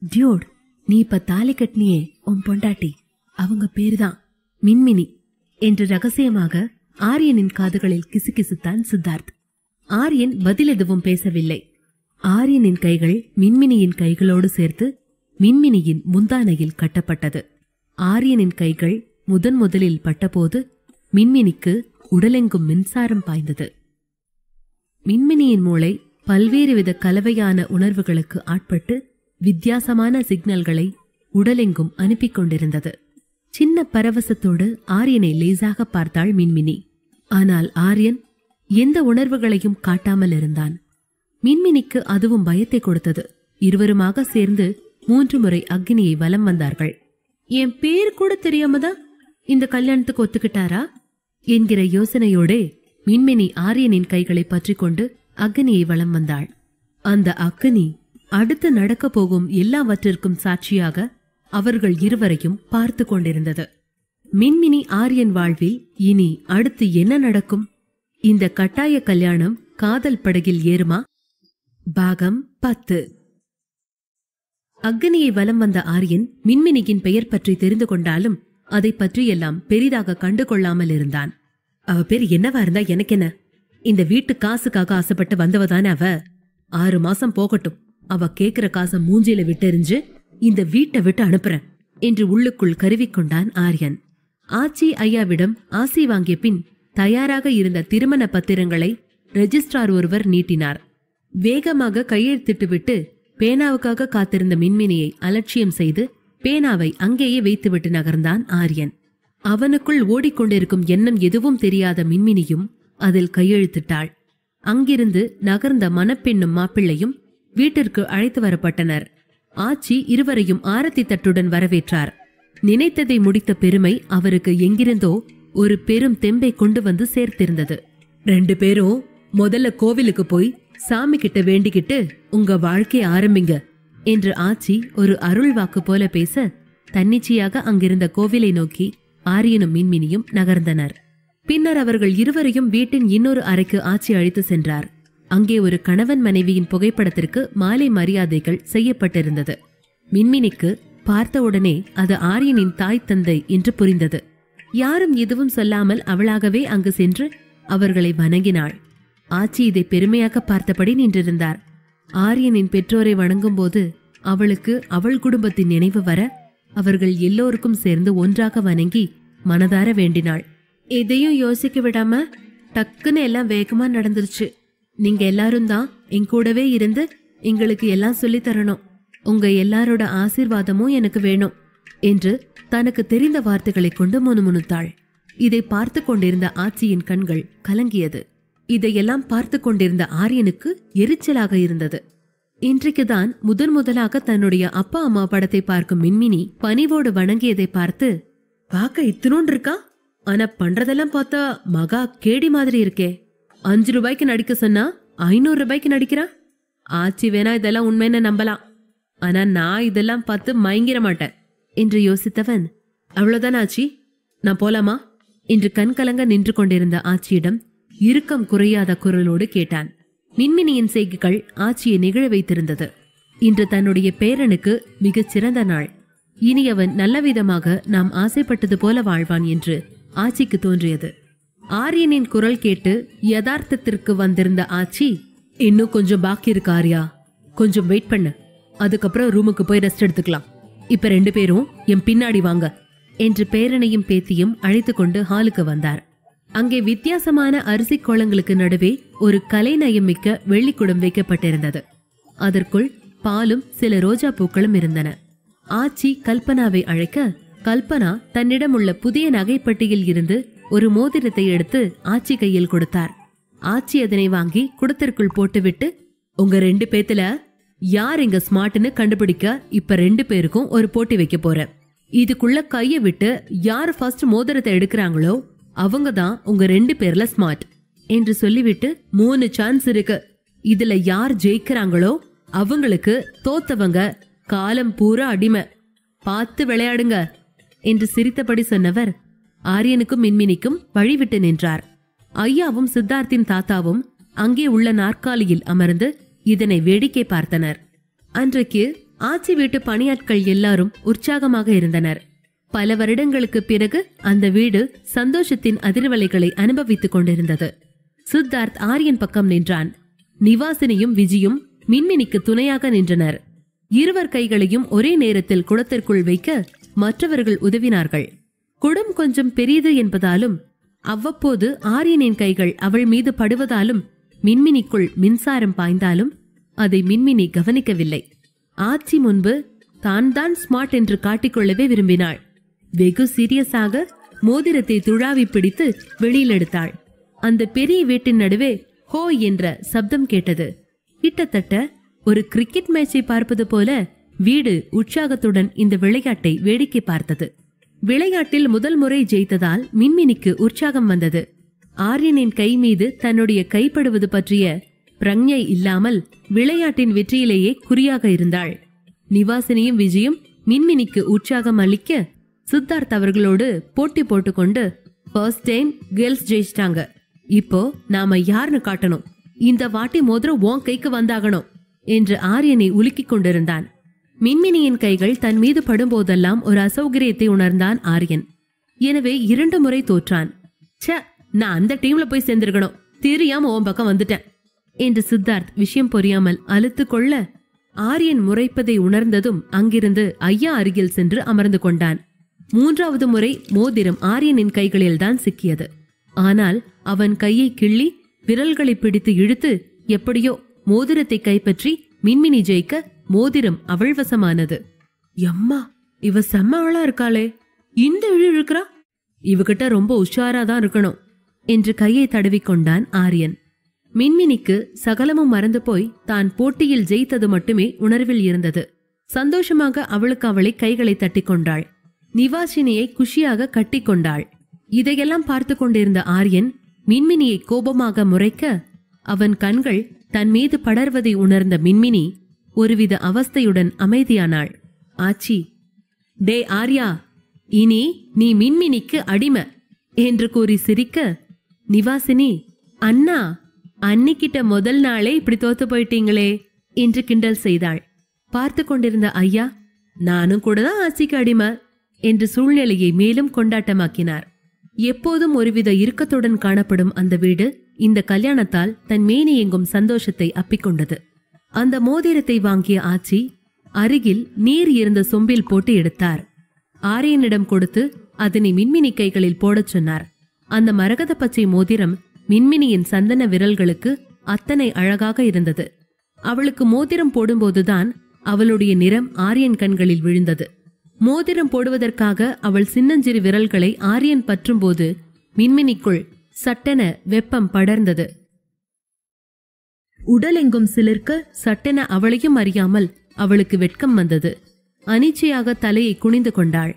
[SPEAKER 1] டியோட், நீ இப்ப தாலி கட்டினியே உன் பொண்டாட்டி, அவங்க பேருதான் மின்மினி என்று ரகசியமாக ஆரியனின் காதுகளில் கிசுகிசுத்தான் சித்தார்த். ஆரியன் பதில் எதுவும் பேசவில்லை. ஆரியனின் கைகள் மின்மினியின் கைகளோடு சேர்த்து மின்மினியின் முந்தானையில் கட்டப்பட்டது. ஆரியனின் கைகள் முதலில் பட்டபோது மின்மினிக்கு உடலெங்கும் மின்சாரம் பாய்ந்தது. மின்மினியின் மூளை பல்வேறு வித கலவையான உணர்வுகளுக்கு ஆட்பட்டு வித்தியாசமான சிக்னல்களை உடலெங்கும் அனுப்பிக் கொண்டிருந்தது. சின்ன பரவசத்தோடு ஆரியனை லேசாக பார்த்தாள் மின்மினி. ஆனால் ஆரியன் எந்த உணர்வுகளையும் காட்டாமல் இருந்தான். மின்மினிக்கு அதுவும் பயத்தை கொடுத்தது. இருவருமாக சேர்ந்து 3 முறை அக்னியை வலம் வந்தார்கள். என் பேர் கூட தெரியாமதான் இந்த கல்யாணத்துக்கு ஒத்துக்கிட்டாரா என்கிற யோசனையோடே மின்மினி ஆரியனின் கைகளை பற்றி கொண்டு அக்னியை வலம் வந்தாள். அந்த அக்னி அடுத்து நடக்கப் போகும் எல்லாவற்றிற்கும் சாட்சியாக அவர்கள் இருவரையும் பார்த்து கொண்டிருந்தது. மின்மினி ஆரியன் வாழ்வில் இனி அடுத்து என்ன நடக்கும்? இந்த கட்டாய கல்யாணம் காதல் படகில் ஏறுமா? பாகம் 10. அக்னியை வலம் வந்த ஆரியன் மின்மினியின் பெயர் பற்றி தெரிந்து கொண்டாலும் அதை பற்றியெல்லாம் பெரிதாக கண்டு கொள்ளாமல் இருந்தான். அவ பேர் என்னவா இருந்தா எனக்கென்ன? இந்த வீட்டு காசுக்காக ஆசைப்பட்டு வந்தவதானே அவ. 6 மாசம் போகட்டும், அவ கேக்குற காசை மூஞ்சில விட்டெறிஞ்சு இந்த வீட்டை விட்டு அனுப்புறேன் என்று உள்ளுக்குள் கருவிக்கொண்டான் ஆரியன். ஆச்சி ஐயாவிடம் ஆசி வாங்கிய பின் தயாராக இருந்த திருமண பத்திரங்களை ரெஜிஸ்ட்ரார் ஒருவர் நீட்டினார். வேகமாக கையெழுத்திட்டுவிட்டு பேனாவுக்காக காத்திருந்த மின்மினியை அலட்சியம் செய்து பேனாவை அங்கேயே வைத்துவிட்டு நகர்ந்தான் ஆரியன். அவனுக்குள் ஓடிக்கொண்டிருக்கும் எண்ணம் எதுவும் தெரியாத மின்மினியும் அதில் கையெழுத்திட்டாள். அங்கிருந்து நகர்ந்த மணப்பெண்ணும் மாப்பிள்ளையும் வீட்டிற்கு அழைத்து வரப்பட்டனர். ஆச்சி இருவரையும் ஆரத்தி தட்டுடன் வரவேற்றார். நினைத்ததை முடித்த பெருமை அவருக்கு எங்கிருந்தோ ஒரு பெரும் தெம்பை கொண்டு வந்து சேர்த்திருந்தது. 2 பேரும் முதல்ல கோவிலுக்கு போய் சாமி கிட்ட வேண்டிக்கிட்டு உங்க வாழ்க்கைய ஆரம்பிங்க என்று ஆச்சி ஒரு அருள் வாக்கு போல பேச தன்னிச்சையாக அங்கிருந்த கோவிலை நோக்கி ஆரியனும் மின்மினியும் நகர்ந்தனர். பின்னர் அவர்கள் இருவரையும் வீட்டின் இன்னொரு அறைக்கு ஆச்சி அழைத்து சென்றார். அங்கே ஒரு கணவன் மனைவியின் புகைப்படத்திற்கு மாலை மரியாதைகள் செய்யப்பட்டிருந்தது. மின்மினிக்கு பார்த்தவுடனே அது ஆரியனின் தாய் தந்தை என்று புரிந்தது. யாரும் எதுவும் சொல்லாமல் அவளாகவே அங்கு சென்று அவர்களை வணங்கினாள். ஆச்சி இதை பெருமையாக பார்த்தபடி நின்றிருந்தார். ஆரியனின் பெற்றோரை வணங்கும் போது அவளுக்கு அவள் குடும்பத்தின் நினைவு வர அவர்கள் எல்லோருக்கும் சேர்ந்து ஒன்றாக வணங்கி மனதார வேண்டினாள். எதையும் யோசிக்க விடாம டக்குன்னு எல்லாம் வேகமா நடந்துருச்சு. நீங்க எல்லாரும் தான் என் கூடவே இருந்து எங்களுக்கு எல்லாம் சொல்லி தரணும். உங்க எல்லாரோட ஆசீர்வாதமும் எனக்கு வேணும் என்று தனக்கு தெரிந்த வார்த்தைகளை கொண்டு முணுமுணுத்தாள். இதை பார்த்து கொண்டிருந்த ஆச்சியின் கண்கள் கலங்கியது. இதையெல்லாம் பார்த்து கொண்டிருந்த ஆரியனுக்கு எரிச்சலாக இருந்தது. இன்றைக்குதான் முதலாக தன்னுடைய அப்பா அம்மா படத்தை பார்க்கும் மின்மினி பணிவோடு வணங்கியதை பார்த்து, பார்க்க இத்தினோண்டு இருக்கா, ஆனா பண்றதெல்லாம் பார்த்தா மகா கேடி மாதிரி இருக்கே. 5 ரூபாய்க்கு நடிக்க சொன்னா 500 ரூபாய்க்கு நடிக்கிறா. ஆச்சி வேணா இதெல்லாம் உண்மைன்னு நம்பலாம், ஆனா நான் இதெல்லாம் பார்த்து மயங்கிர மாட்டேன் என்று யோசித்தவன், அவ்வளவுதான் ஆச்சி, நான் போலாமா என்று கண்கலங்க நின்று கொண்டிருந்த ஆச்சியிடம் இறுக்கம் குறையாத குரலோடு கேட்டான். மின்மினியின் செய்கைகள் ஆச்சியை நிகழ வைத்திருந்தது. இன்று தன்னுடைய பேரனுக்கு மிகச் சிறந்த நாள். இனி அவன் நல்லவிதமாக நாம் ஆசைப்பட்டது போல வாழ்வான் என்று ஆச்சிக்கு தோன்றியது. ஆரியனின் குரல் கேட்டு யதார்த்தத்திற்கு வந்திருந்த ஆச்சி, இன்னும் கொஞ்சம் பாக்கி இருக்கு ஆர்யா, கொஞ்சம் வெயிட் பண்ணு அதுக்கப்புறம் ரூமுக்கு போய் ரெஸ்ட் எடுத்துக்கலாம். இப்ப 2 பேரும் என் பின்னாடி வாங்க என்று பேரனையும் பேத்தியும் அழைத்து கொண்டு ஹாலுக்கு வந்தார். அங்கே வித்தியாசமான அரிசி கோளங்களுக்கு நடுவே ஒரு கலைநயம் மிக்க வெள்ளிக்குடம் வைக்கப்பட்டிருந்தது. அதற்குள் பாலும் சில ரோஜா பூக்களும் இருந்தன. ஆச்சி கல்பனாவை அழைக்க, கல்பனா தன்னிடம் உள்ள புதிய நகைப்பட்டியில் இருந்து ஒரு மோதிரத்தை எடுத்து ஆச்சி கையில் கொடுத்தார். ஆச்சி அதனை வாங்கி குடத்திற்குள் போட்டுவிட்டு, உங்க 2 பேத்துல யார் இங்க ஸ்மார்ட்னு கண்டுபிடிக்க இப்ப 2 பேருக்கும் ஒரு போட்டி வைக்க போறேன். இதுக்குள்ள கைய விட்டு யார் ஃபர்ஸ்ட் மோதிரத்தை எடுக்கிறாங்களோ அவங்க தான் உங்க 2 பேர்ல ஸ்மார்ட் என்று சொல்லிவிட்டு, 3 சான்ஸ் இருக்கு. இதுல யார் ஜெயிக்கிறாங்களோ அவங்களுக்கு தோத்தவங்க காலம் பூரா அடிமை. பார்த்து விளையாடுங்க என்று சிரித்தபடி சொன்னவர் ஆரியனுக்கும் மின்மினிக்கும் வழிவிட்டு நின்றார். ஐயாவும் சித்தார்த்தின் தாத்தாவும் அங்கே உள்ள நாற்காலியில் அமர்ந்து இதனை வேடிக்கை பார்த்தனர். அன்றைக்கு ஆச்சி வீட்டு பணியாட்கள் எல்லாரும் உற்சாகமாக இருந்தனர். பல வருடங்களுக்கு பிறகு அந்த வீடு சந்தோஷத்தின் அதிர்வலைகளை அனுபவித்துக் கொண்டிருந்தது. சித்தார்த் ஆரியன் பக்கம் நின்றான். நிவாசினியும் விஜயும் மின்மினிக்கு துணையாக நின்றனர். இருவர் கைகளையும் ஒரே நேரத்தில் குடத்திற்குள் வைக்க மற்றவர்கள் உதவினார்கள். குடம் கொஞ்சம் பெரியது என்பதாலும் அவ்வப்போது ஆரியனின் கைகள் அவள் மீது படுவதாலும் மின்மினிக்குள் மின்சாரம் பாய்ந்தாலும் அதை மின்மினி கவனிக்கவில்லை. ஆச்சி முன்பு தான் ஸ்மார்ட் என்று காட்டிக்கொள்ளவே விரும்பினாள். வெகு சீரியஸாக மோதிரத்தை துழாவி பிடித்து வெளியில் எடுத்தாள். அந்த பெரிய வீட்டின் நடுவே ஹோ என்ற சப்தம் கேட்டது. கிட்டத்தட்ட ஒரு கிரிக்கெட் மேட்சை பார்ப்பது போல வீடு உற்சாகத்துடன் இந்த விளையாட்டை வேடிக்கை பார்த்தது. விளையாட்டில் முதல் முறை ஜெயித்ததால் மின்மினிக்கு உற்சாகம் வந்தது. ஆரியனின் கை மீது தன்னுடைய கைப்படுவது பற்றிய பிரஞ்ஞை இல்லாமல் விளையாட்டின் வெற்றியிலேயே குறியாக இருந்தாள். நிவாசினியும் விஜயும் மின்மினிக்கு உற்சாகம் அளிக்க, சித்தார்த் அவர்களோடு போட்டி போட்டுக்கொண்டு, ஃபர்ஸ்ட் டைம் கேர்ள்ஸ் ஜெயிச்சிட்டாங்க, இப்போ நாம யாருன்னு காட்டணும், இந்த வாட்டி மோதிரம் உன் கைக்கு வந்தாகணும் என்று ஆரியனை உலுக்கிக் கொண்டிருந்தான். மின்மினியின் கைகள் தன் மீது படும்போதெல்லாம் ஒரு அசௌகரியத்தை உணர்ந்தான் ஆரியன். எனவே 2 முறை தோற்றான். ச, நான் அந்த டீம்ல போய் சேர்ந்திருக்கணும், தெரியாம உன் பக்கம் வந்துட்டேன் என்று சித்தார்த் விஷயம் புரியாமல் அலுத்து கொள்ள, ஆரியன் முறைப்பதை உணர்ந்ததும் அங்கிருந்து ஐயா அருகில் சென்று அமர்ந்து கொண்டான். 3வது முறை மோதிரம் ஆரியனின் கைகளில்தான் சிக்கியது. ஆனால் அவன் கையை கிள்ளி விரல்களை பிடித்து இழுத்து எப்படியோ மோதிரத்தை கைப்பற்றி மின்மினி ஜெயிக்க மோதிரம் அவள் வசமானது. எம்மா, இவ செம்மவளா இருக்காளே, இந்த இழு இழுக்கிறா, இவகிட்ட ரொம்ப உஷாராதான் இருக்கணும் என்று கையை தடவிக்கொண்டான் ஆரியன். மின்மினிக்கு சகலமும் மறந்து போய் தான் போட்டியில் ஜெயித்தது மட்டுமே உணர்வில் இருந்தது. சந்தோஷமாக அவளுக்கு அவளை கைகளை தட்டி கொண்டாள். நிவாசினியை குஷியாக கட்டி கொண்டாள். இதையெல்லாம் பார்த்து கொண்டிருந்த ஆரியன் மின்மினியை கோபமாக முறைக்க, அவன் கண்கள் தன் மீது படர்வதை உணர்ந்த மின்மினி ஒருவித அவஸ்தையுடன் அமைதியானாள். ஆச்சி, டே ஆர்யா, இனி நீ மின்மினிக்கு அடிமை என்று கூறி சிரிக்க, நிவாசினி, அண்ணா, அன்னிக்கிட்ட முதல் நாளே இப்படி தோத்து போயிட்டீங்களே என்று கிண்டல் செய்தாள். பார்த்து கொண்டிருந்த ஐயா, நானும் கூட தான் ஆச்சிக்கு அடிமை என்று சூழ்நிலையை மேலும் கொண்டாட்டமாக்கினார். எப்போதும் ஒருவித இறுக்கத்துடன் காணப்படும் அந்த வீடு இந்த கல்யாணத்தால் தன் மேனி எங்கும் சந்தோஷத்தை அப்பிக்கொண்டது. அந்த மோதிரத்தை வாங்கிய ஆச்சி அருகில் நீர் இருந்த சொம்பில் போட்டு எடுத்தார். ஆரியனிடம் கொடுத்து அதனை மின்மினி கைகளில் போடச் சொன்னார். அந்த மரகத பச்சை மோதிரம் மின்மினியின் சந்தன விரல்களுக்கு அத்தனை அழகாக இருந்தது. அவளுக்கு மோதிரம் போடும்போதுதான் அவளுடைய நிறம் ஆரியன் கண்களில் விழுந்தது. மோதிரம் போடுவதற்காக அவள் சின்னஞ்சிறு விரல்களை ஆரியன் பற்றும்போது மின்மினிக்குள் சட்டென வெப்பம் படர்ந்தது. உடலெங்கும் சிலிர்க்க சட்டென அவளையும் அறியாமல் அவளுக்கு வெட்கம் வந்தது. அனிச்சையாக தலையை குனிந்து கொண்டாள்.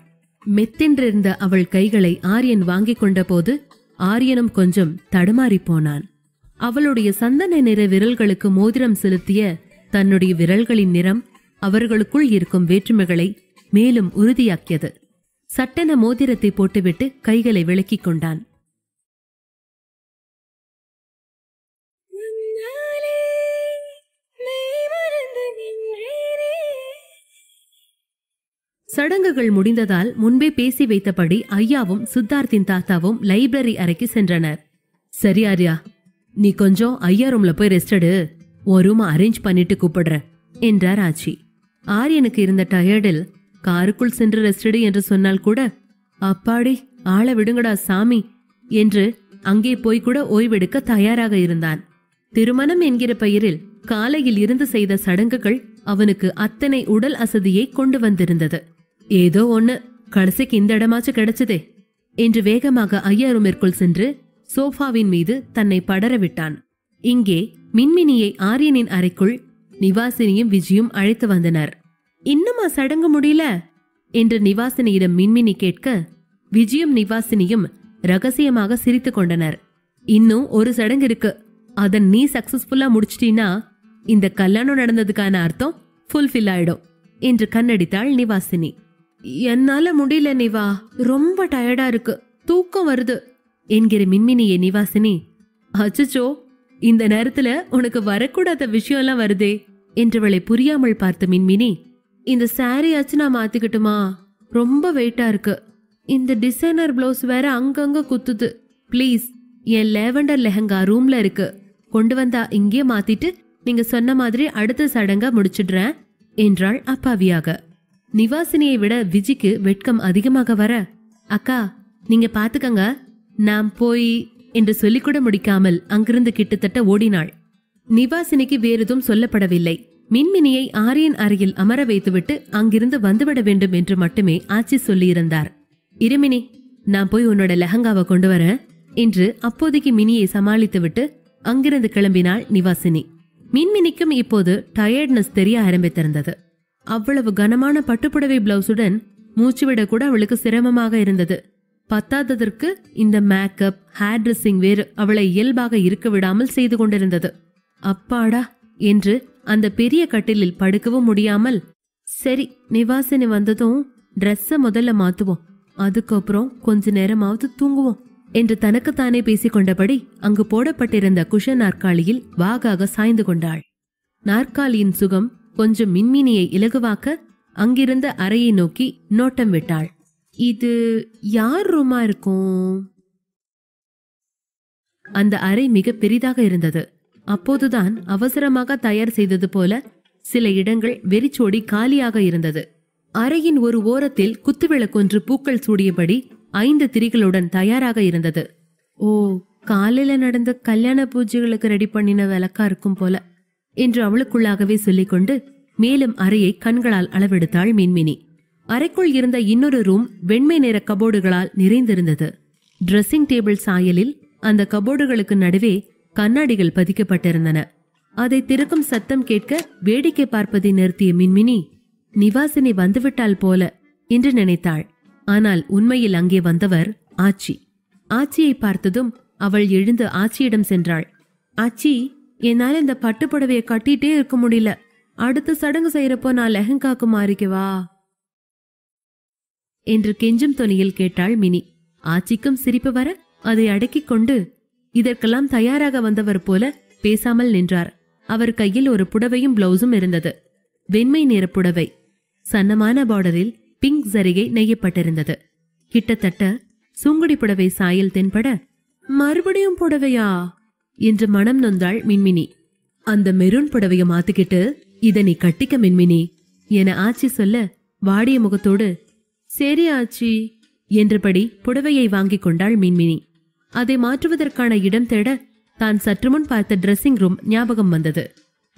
[SPEAKER 1] மெத்தென்றிருந்த அவள் கைகளை ஆரியன் வாங்கிக் கொண்ட போது ஆரியனும் கொஞ்சம் தடுமாறி போனான். அவளுடைய சந்தன நிற விரல்களுக்கு மோதிரம் செலுத்திய தன்னுடைய விரல்களின் நிறம் அவர்களுக்குள் இருக்கும் வேற்றுமைகளை மேலும் உறுதியாக்கியது. சட்டென மோதிரத்தை போட்டுவிட்டு கைகளை விலக்கிக் கொண்டான். சடங்குகள் முடிந்ததால் முன்பே பேசி வைத்தபடி ஐயாவும் சித்தார்த்தின் தாத்தாவும் லைப்ரரி அறைக்கு சென்றனர். சரி ஆர்யா, நீ கொஞ்சம் ஐயா ரூம்ல போய் ரெஸ்ட் எடு, ஒரு ரூம் அரேஞ்ச் பண்ணிட்டு கூப்பிடுற என்றார் ஆச்சி. ஆரியனுக்கு இருந்த டயர்டில் காருக்குள் சென்று ரெஸ்டடி என்று சொன்னால் கூட அப்பாடி ஆள விடுங்கடா சாமி என்று அங்கே போய் கூட ஓய்வெடுக்க தயாராக இருந்தான். திருமணம் என்கிற பெயரில் காலையில் இருந்து செய்த சடங்குகள் அவனுக்கு அத்தனை உடல் அசதியை கொண்டு வந்திருந்தது. ஏதோ ஒண்ணு கடைசிக்கு இந்த இடமாச்சு கிடைச்சதே என்று வேகமாக ஐயா ரூமிற்குள் சென்று சோஃபாவின் மீது தன்னை படர விட்டான். இங்கே மின்மினியை ஆரியனின் அறைக்குள் நிவாசினியும் விஜயும் அழைத்து வந்தனர். இன்னுமா சடங்கு முடியல என்று நிவாசினியிடம் மின்மினி கேட்க விஜயும் நிவாசினியும் ரகசியமாக சிரித்துக் கொண்டனர். இன்னும் ஒரு சடங்கு இருக்கு, அதன் நீ சக்சஸ்ஃபுல்லா முடிச்சிட்டீனா இந்த கல்யாணம் நடந்ததுக்கான அர்த்தம் ஃபுல்ஃபில் ஆயிடும் என்று கண்ணடித்தாள் நிவாசினி. என்னால முடியல நிவா, ரொம்ப டயர்டா இருக்கு, தூக்கம் வருது என்கிற மின்மினியை நிவாசினி, அச்சச்சோ இந்த நேரத்துல உனக்கு வரக்கூடாத விஷயம் எல்லாம் வருதே என்றவளை புரியாமல் பார்த்த மின்மினி, இந்த சாரி ஆச்சு நான் மாத்திக்கிட்டுமா, ரொம்ப வெயிட்டா இருக்கு, இந்த டிசைனர் பிளவுஸ் வேற அங்கங்க குத்துது, பிளீஸ் என் லேவண்டர் லெஹங்கா ரூம்ல இருக்கு, கொண்டு வந்தா இங்கே மாத்திட்டு நீங்க சொன்ன மாதிரி அடுத்த சடங்கா முடிச்சிடுறேன் என்றாள் அப்பாவியாக. நிவாசினியை விட விஜிக்கு வெட்கம் அதிகமாக வர, அக்கா நீங்க பாத்துக்கங்க நான் போய் என்று சொல்லிக்கூட முடிக்காமல் அங்கிருந்து கிட்டத்தட்ட ஓடினாள். நிவாசினிக்கு வேறெதும் சொல்லப்படவில்லை. மின்மினியை ஆரியன் அறையில் அமர வைத்துவிட்டு அங்கிருந்து வந்துவிட வேண்டும் என்று மட்டுமே ஆச்சி சொல்லியிருந்தார். இருமினி, நான் போய் உன்னோட லெஹங்காவை கொண்டு வரேன் என்று அப்போதைக்கு மினியை சமாளித்துவிட்டு அங்கிருந்து கிளம்பினாள் நிவாசினி. மின்மினிக்கும் இப்போது டயர்ட்னஸ் தெரிய ஆரம்பித்திருந்தது. அவ்வளவு கனமான பட்டுப்புடவை பிளவுஸுடன் மூச்சுவிட கூட அவளுக்கு சிரமமாக இருந்தது. பத்தாததற்கு இந்த மேக்கப், ஹேர் ட்ரெஸ்ஸிங் வேறு அவளை இயல்பாக இருக்க விடாமல் செய்து கொண்டிருந்தது. அப்பாடா என்று அந்த பெரிய கட்டிலில் படுக்கவும் முடியாமல், சரி நிவாசினி வந்ததும் ட்ரெஸ்ஸ முதல்ல மாத்துவோம், அதுக்கப்புறம் கொஞ்ச நேரமாவது தூங்குவோம் என்று தனக்குத்தானே பேசிக்கொண்டபடி அங்கு போடப்பட்டிருந்த குஷன் நாற்காலியில் வாகாக சாய்ந்து கொண்டாள். நாற்காலியின் சுகம் கொஞ்சம் மின்மினியை இலகுவாக்க அங்கிருந்த அறையை நோக்கி நோட்டம் விட்டாள். இது யார் ரூமா இருக்கும்? அந்த அறை மிக பெரிதாக இருந்தது. அப்போதுதான் அவசரமாக தயார் செய்தது போல சில இடங்கள் வெறிச்சோடி காலியாக இருந்தது. அறையின் ஒரு ஓரத்தில் குத்துவிளக்கொன்று பூக்கள் சூடியபடி 5 திரிகளுடன் தயாராக இருந்தது. ஓ, காலையில நடந்த கல்யாண பூஜைகளுக்கு ரெடி பண்ணின விளக்கா இருக்கும் போல என்று அவளுக்குள்ளாகவே சொல்லிக்கொண்டு மேலும் அறையை கண்களால் அளவெடுத்தாள் மின்மினி. அறைக்குள் இருந்த இன்னொரு ரூம் வெண்மை நிற கபோர்டுகளால் நிறைந்திருந்தது. டிரெஸ்ஸிங் டேபிள் சாயலில் அந்த கபோர்டுகளுக்கு நடுவே கண்ணாடிகள் பதிக்கப்பட்டிருந்தன. அதை திறக்கும் சத்தம் கேட்க வேடிக்கை பார்ப்பதை நிறுத்திய மின்மினி, நிவாசினி வந்துவிட்டாள் போல என்று நினைத்தாள். ஆனால் உண்மையில் அங்கே வந்தவர் ஆச்சி. ஆச்சியை பார்த்ததும் அவள் எழுந்து ஆச்சியிடம் சென்றாள். ஆச்சி, என்னால இந்த பட்டுப்புடவைய கட்டிட்டே இருக்க முடியல, அடுத்த சடங்கு செய்யறப்போ நான் லெஹங்காக்கு மாறிக்கவா என்று கெஞ்சும் தொனியில் கேட்டாள் மினி. ஆச்சிக்கும் சிரிப்பு வர அதை அடக்கிக் கொண்டு இதற்கெல்லாம் தயாராக வந்தவர் போல பேசாமல் நின்றார். அவர் கையில் ஒரு புடவையும் பிளவுஸும் இருந்தது. வெண்மை நிற புடவை, சன்னமான பார்டரில் பிங்க் சரிகை நெய்யப்பட்டிருந்தது. கிட்டத்தட்ட சுங்குடி புடவை சாயல் தென்பட, மறுபடியும் புடவையா என்று மனம் நொந்தாள் மின்மினி. அந்த மெரூன் புடவைய மாத்திக்கிட்டு இத நீ கட்டிக்க மின்மினி என ஆச்சி சொல்ல, வாடிய முகத்தோடு சரி ஆச்சி என்றபடி புடவையை வாங்கிக் கொண்டாள் மின்மினி. அதை மாற்றுவதற்கான இடம் தேட தான் சற்று முன் பார்த்த டிரெஸ்ஸிங் ரூம் ஞாபகம் வந்தது.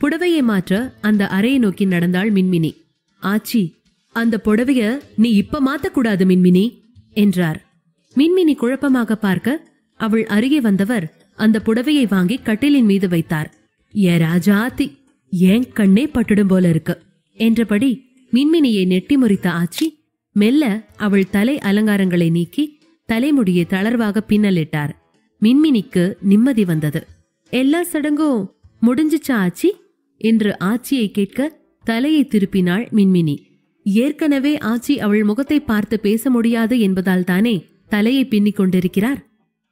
[SPEAKER 1] புடவையை மாற்ற அந்த அறையை நோக்கி நடந்தாள் மின்மினி. ஆச்சி, அந்த புடவைய நீ இப்ப மாத்தக்கூடாது மின்மினி என்றார். மின்மினி குழப்பமாக பார்க்க அவள் அருகே வந்தவர் அந்த புடவையை வாங்கி கட்டிலின் மீது வைத்தார். ஏ ராஜாத்தி, ஏன் கண்ணே பட்டுடும் போல இருக்கு என்றபடி மின்மினியை நெட்டி முறித்த ஆச்சி மெல்ல அவள் தலை அலங்காரங்களை நீக்கி தலைமுடியை தளர்வாக பின்னலிட்டார். மின்மினிக்கு நிம்மதி வந்தது. எல்லா சடங்கும் முடிஞ்சிச்சா ஆச்சி என்று ஆச்சியை கேட்க தலையை திருப்பினாள் மின்மினி. ஏற்கனவே ஆச்சி அவள் முகத்தை பார்த்து பேச முடியாது என்பதால் தானே தலையை பின்னிக் கொண்டிருக்கிறார்.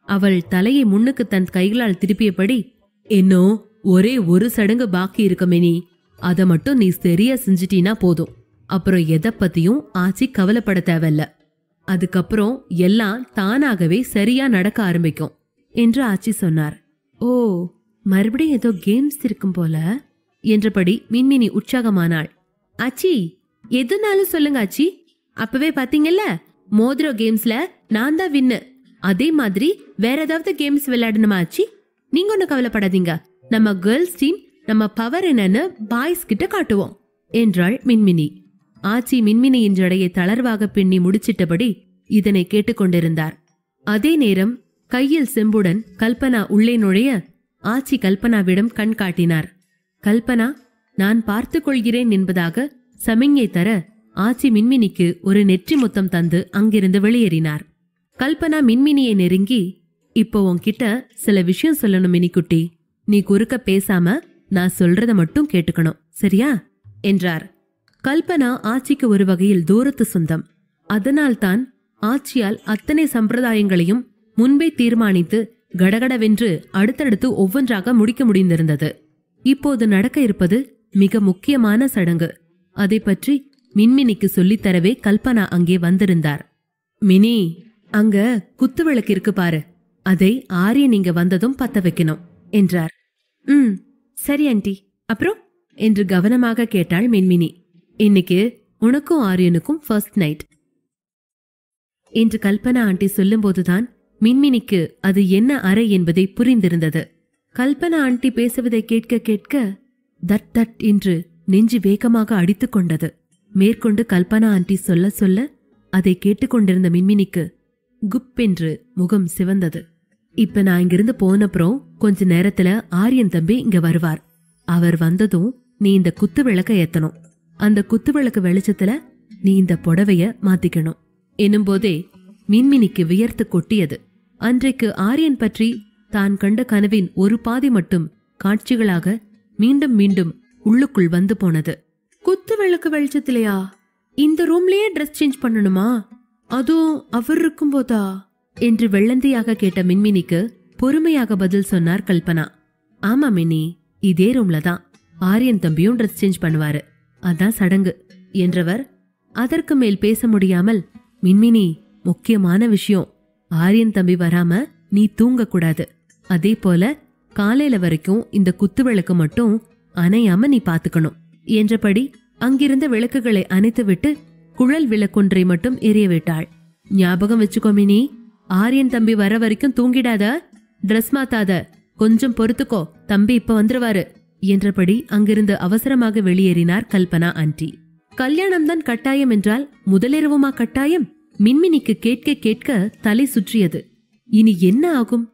[SPEAKER 1] அவள் தலையை முன்னுக்கு தன் கைகளால் திருப்பியபடி, இன்னும் ஒரே ஒரு சடங்கு பாக்கி இருக்க மினி, அத மட்டும் நீ சரியா செஞ்சிட்டீனா போதும், அப்புறம் எதை பத்தியும் ஆச்சி கவலைப்பட தேவையில்ல, அதுக்கப்புறம் எல்லாம் தானாகவே சரியா நடக்க ஆரம்பிக்கும் என்று ஆச்சி சொன்னார். ஓ, மறுபடியும் ஏதோ கேம்ஸ் இருக்கும் போல என்றபடி மின்மினி உற்சாகமானாள். ஆச்சி எதுனாலும் சொல்லுங்க ஆச்சி. அப்பவே பாத்தீங்கல்ல, மோதிரோ கேம்ஸ்ல நான் தான் வின்னு. அதே மாதிரி வேற ஏதாவது கேம்ஸ் விளையாடணுமா ஆச்சி? நீங்க ஒன்னும் கவலைப்படாதீங்க. நம்ம கேர்ள்ஸ் டீம் நம்ம பவர் என்னன்னு பாய்ஸ் கிட்ட காட்டுவோம் என்றாள் மின்மினி. ஆச்சி மின்மினியின் ஜடையை தளர்வாக பின்னி முடிச்சிட்டபடி இதனை கேட்டுக்கொண்டிருந்தார். அதே நேரம் கையில் செம்புடன் கல்பனா உள்ளே நுழைய ஆச்சி கல்பனாவிடம் கண் காட்டினார். கல்பனா நான் பார்த்துக் கொள்கிறேன் என்பதாக சமிஞ்ஞை தர ஆச்சி மின்மினிக்கு ஒரு நெற்றி முத்தம் தந்து அங்கிருந்து வெளியேறினார். கல்பனா மின்மினியை நெருங்கி, இப்போ உன்கிட்ட சில விஷயம் சொல்லணும் மினிக்குட்டி. நீ குறுக்க பேசாம நான் சொல்றத மட்டும் கேட்டுக்கணும், சரியா என்றார். கல்பனா ஆச்சிக்கு ஒரு வகையில் தூரத்து சொந்தம். அதனால்தான் ஆச்சியால் அத்தனை சம்பிரதாயங்களையும் முன்பே தீர்மானித்து கடகடவென்று அடுத்தடுத்து ஒவ்வொன்றாக முடிக்க முடிந்திருந்தது. இப்போது நடக்க இருப்பது மிக முக்கியமான சடங்கு. அதை பற்றி மின்மினிக்கு சொல்லித்தரவே கல்பனா அங்கே வந்திருந்தார். மினி, அங்க குத்துவிளக்கு இருக்கு பாரு, அதை ஆரியன் இங்க வந்ததும் பத்த வைக்கணும் என்றார். சரி ஆண்டி, அப்புறம் என்று கவனமாக கேட்டாள் மின்மினி. இன்னைக்கு உனக்கும் ஆரியனுக்கும் ஃபர்ஸ்ட் நைட் என்று கல்பனா ஆண்டி சொல்லும்போதுதான் மின்மினிக்கு அது என்ன அறை என்பதை புரிந்திருந்தது. கல்பனா ஆண்டி பேசுவதை கேட்க கேட்க தட் தட் என்று நெஞ்சு வேகமாக அடித்துக் கொண்டது. மேற்கொண்டு கல்பனா ஆண்டி சொல்ல சொல்ல அதை கேட்டுக்கொண்டிருந்த மின்மினிக்கு குப்பென்று முகம் சிவந்தது. இப்ப நான் இங்கிருந்து போனப்புறம் கொஞ்ச நேரத்துல ஆரியன் தம்பி இங்க வருவார். அவர் வந்ததும் நீ இந்த குத்து விளக்க ஏத்தணும். அந்த குத்து விளக்கு வெளிச்சத்துல நீ இந்த புடவைய மாத்திக்கணும் எனும் போதே மின்மினிக்கு வியர்த்து கொட்டியது. அன்றைக்கு ஆரியன் பற்றி தான் கண்ட கனவின் ஒரு பாதி மட்டும் காட்சிகளாக மீண்டும் மீண்டும் உள்ளுக்குள் வந்து போனது. குத்து விளக்கு வெளிச்சத்திலையா? இந்த ரூம்லயே ட்ரெஸ் சேஞ்ச் பண்ணணுமா? அதுவும் அவர் இருக்கும் போதா என்று வெள்ளந்தியாக கேட்ட மின்மினிக்கு பொறுமையாக பதில் சொன்னார் கல்பனா. ஆமா மின்னி, இதே ரூம்ல தான் ஆரியன் தம்பியும் ட்ரெஸ் சேஞ்ச் பண்ணுவாரு, அதான் சடங்கு என்றவர் அதற்கு மேல் பேச முடியாமல், மின்மினி முக்கியமான விஷயம், ஆரியன் தம்பி வராம நீ தூங்க கூடாது. அதே போல காலையில வரைக்கும் இந்த குத்து விளக்கு மட்டும் அணையாம நீ பாத்துக்கணும் என்றபடி அங்கிருந்த விளக்குகளை அணைத்துவிட்டு குழல் விளக்கொன்றை மட்டும் எரிய விட்டாள். ஞாபகம் வச்சுக்கோ மினி, ஆரியன் தம்பி வர வரைக்கும் தூங்கிடாத, டிரெஸ் மாத்தாத, கொஞ்சம் பொறுத்துக்கோ, தம்பி இப்ப வந்துருவாரு என்றபடி அங்கிருந்து அவசரமாக வெளியேறினார் கல்பனா ஆண்டி. கல்யாணம்தான் கட்டாயம் என்றால் முதலிரவுமா கட்டாயம்? மின்மினிக்கு கேட்க கேட்க தலை சுற்றியது. இனி என்ன ஆகும்?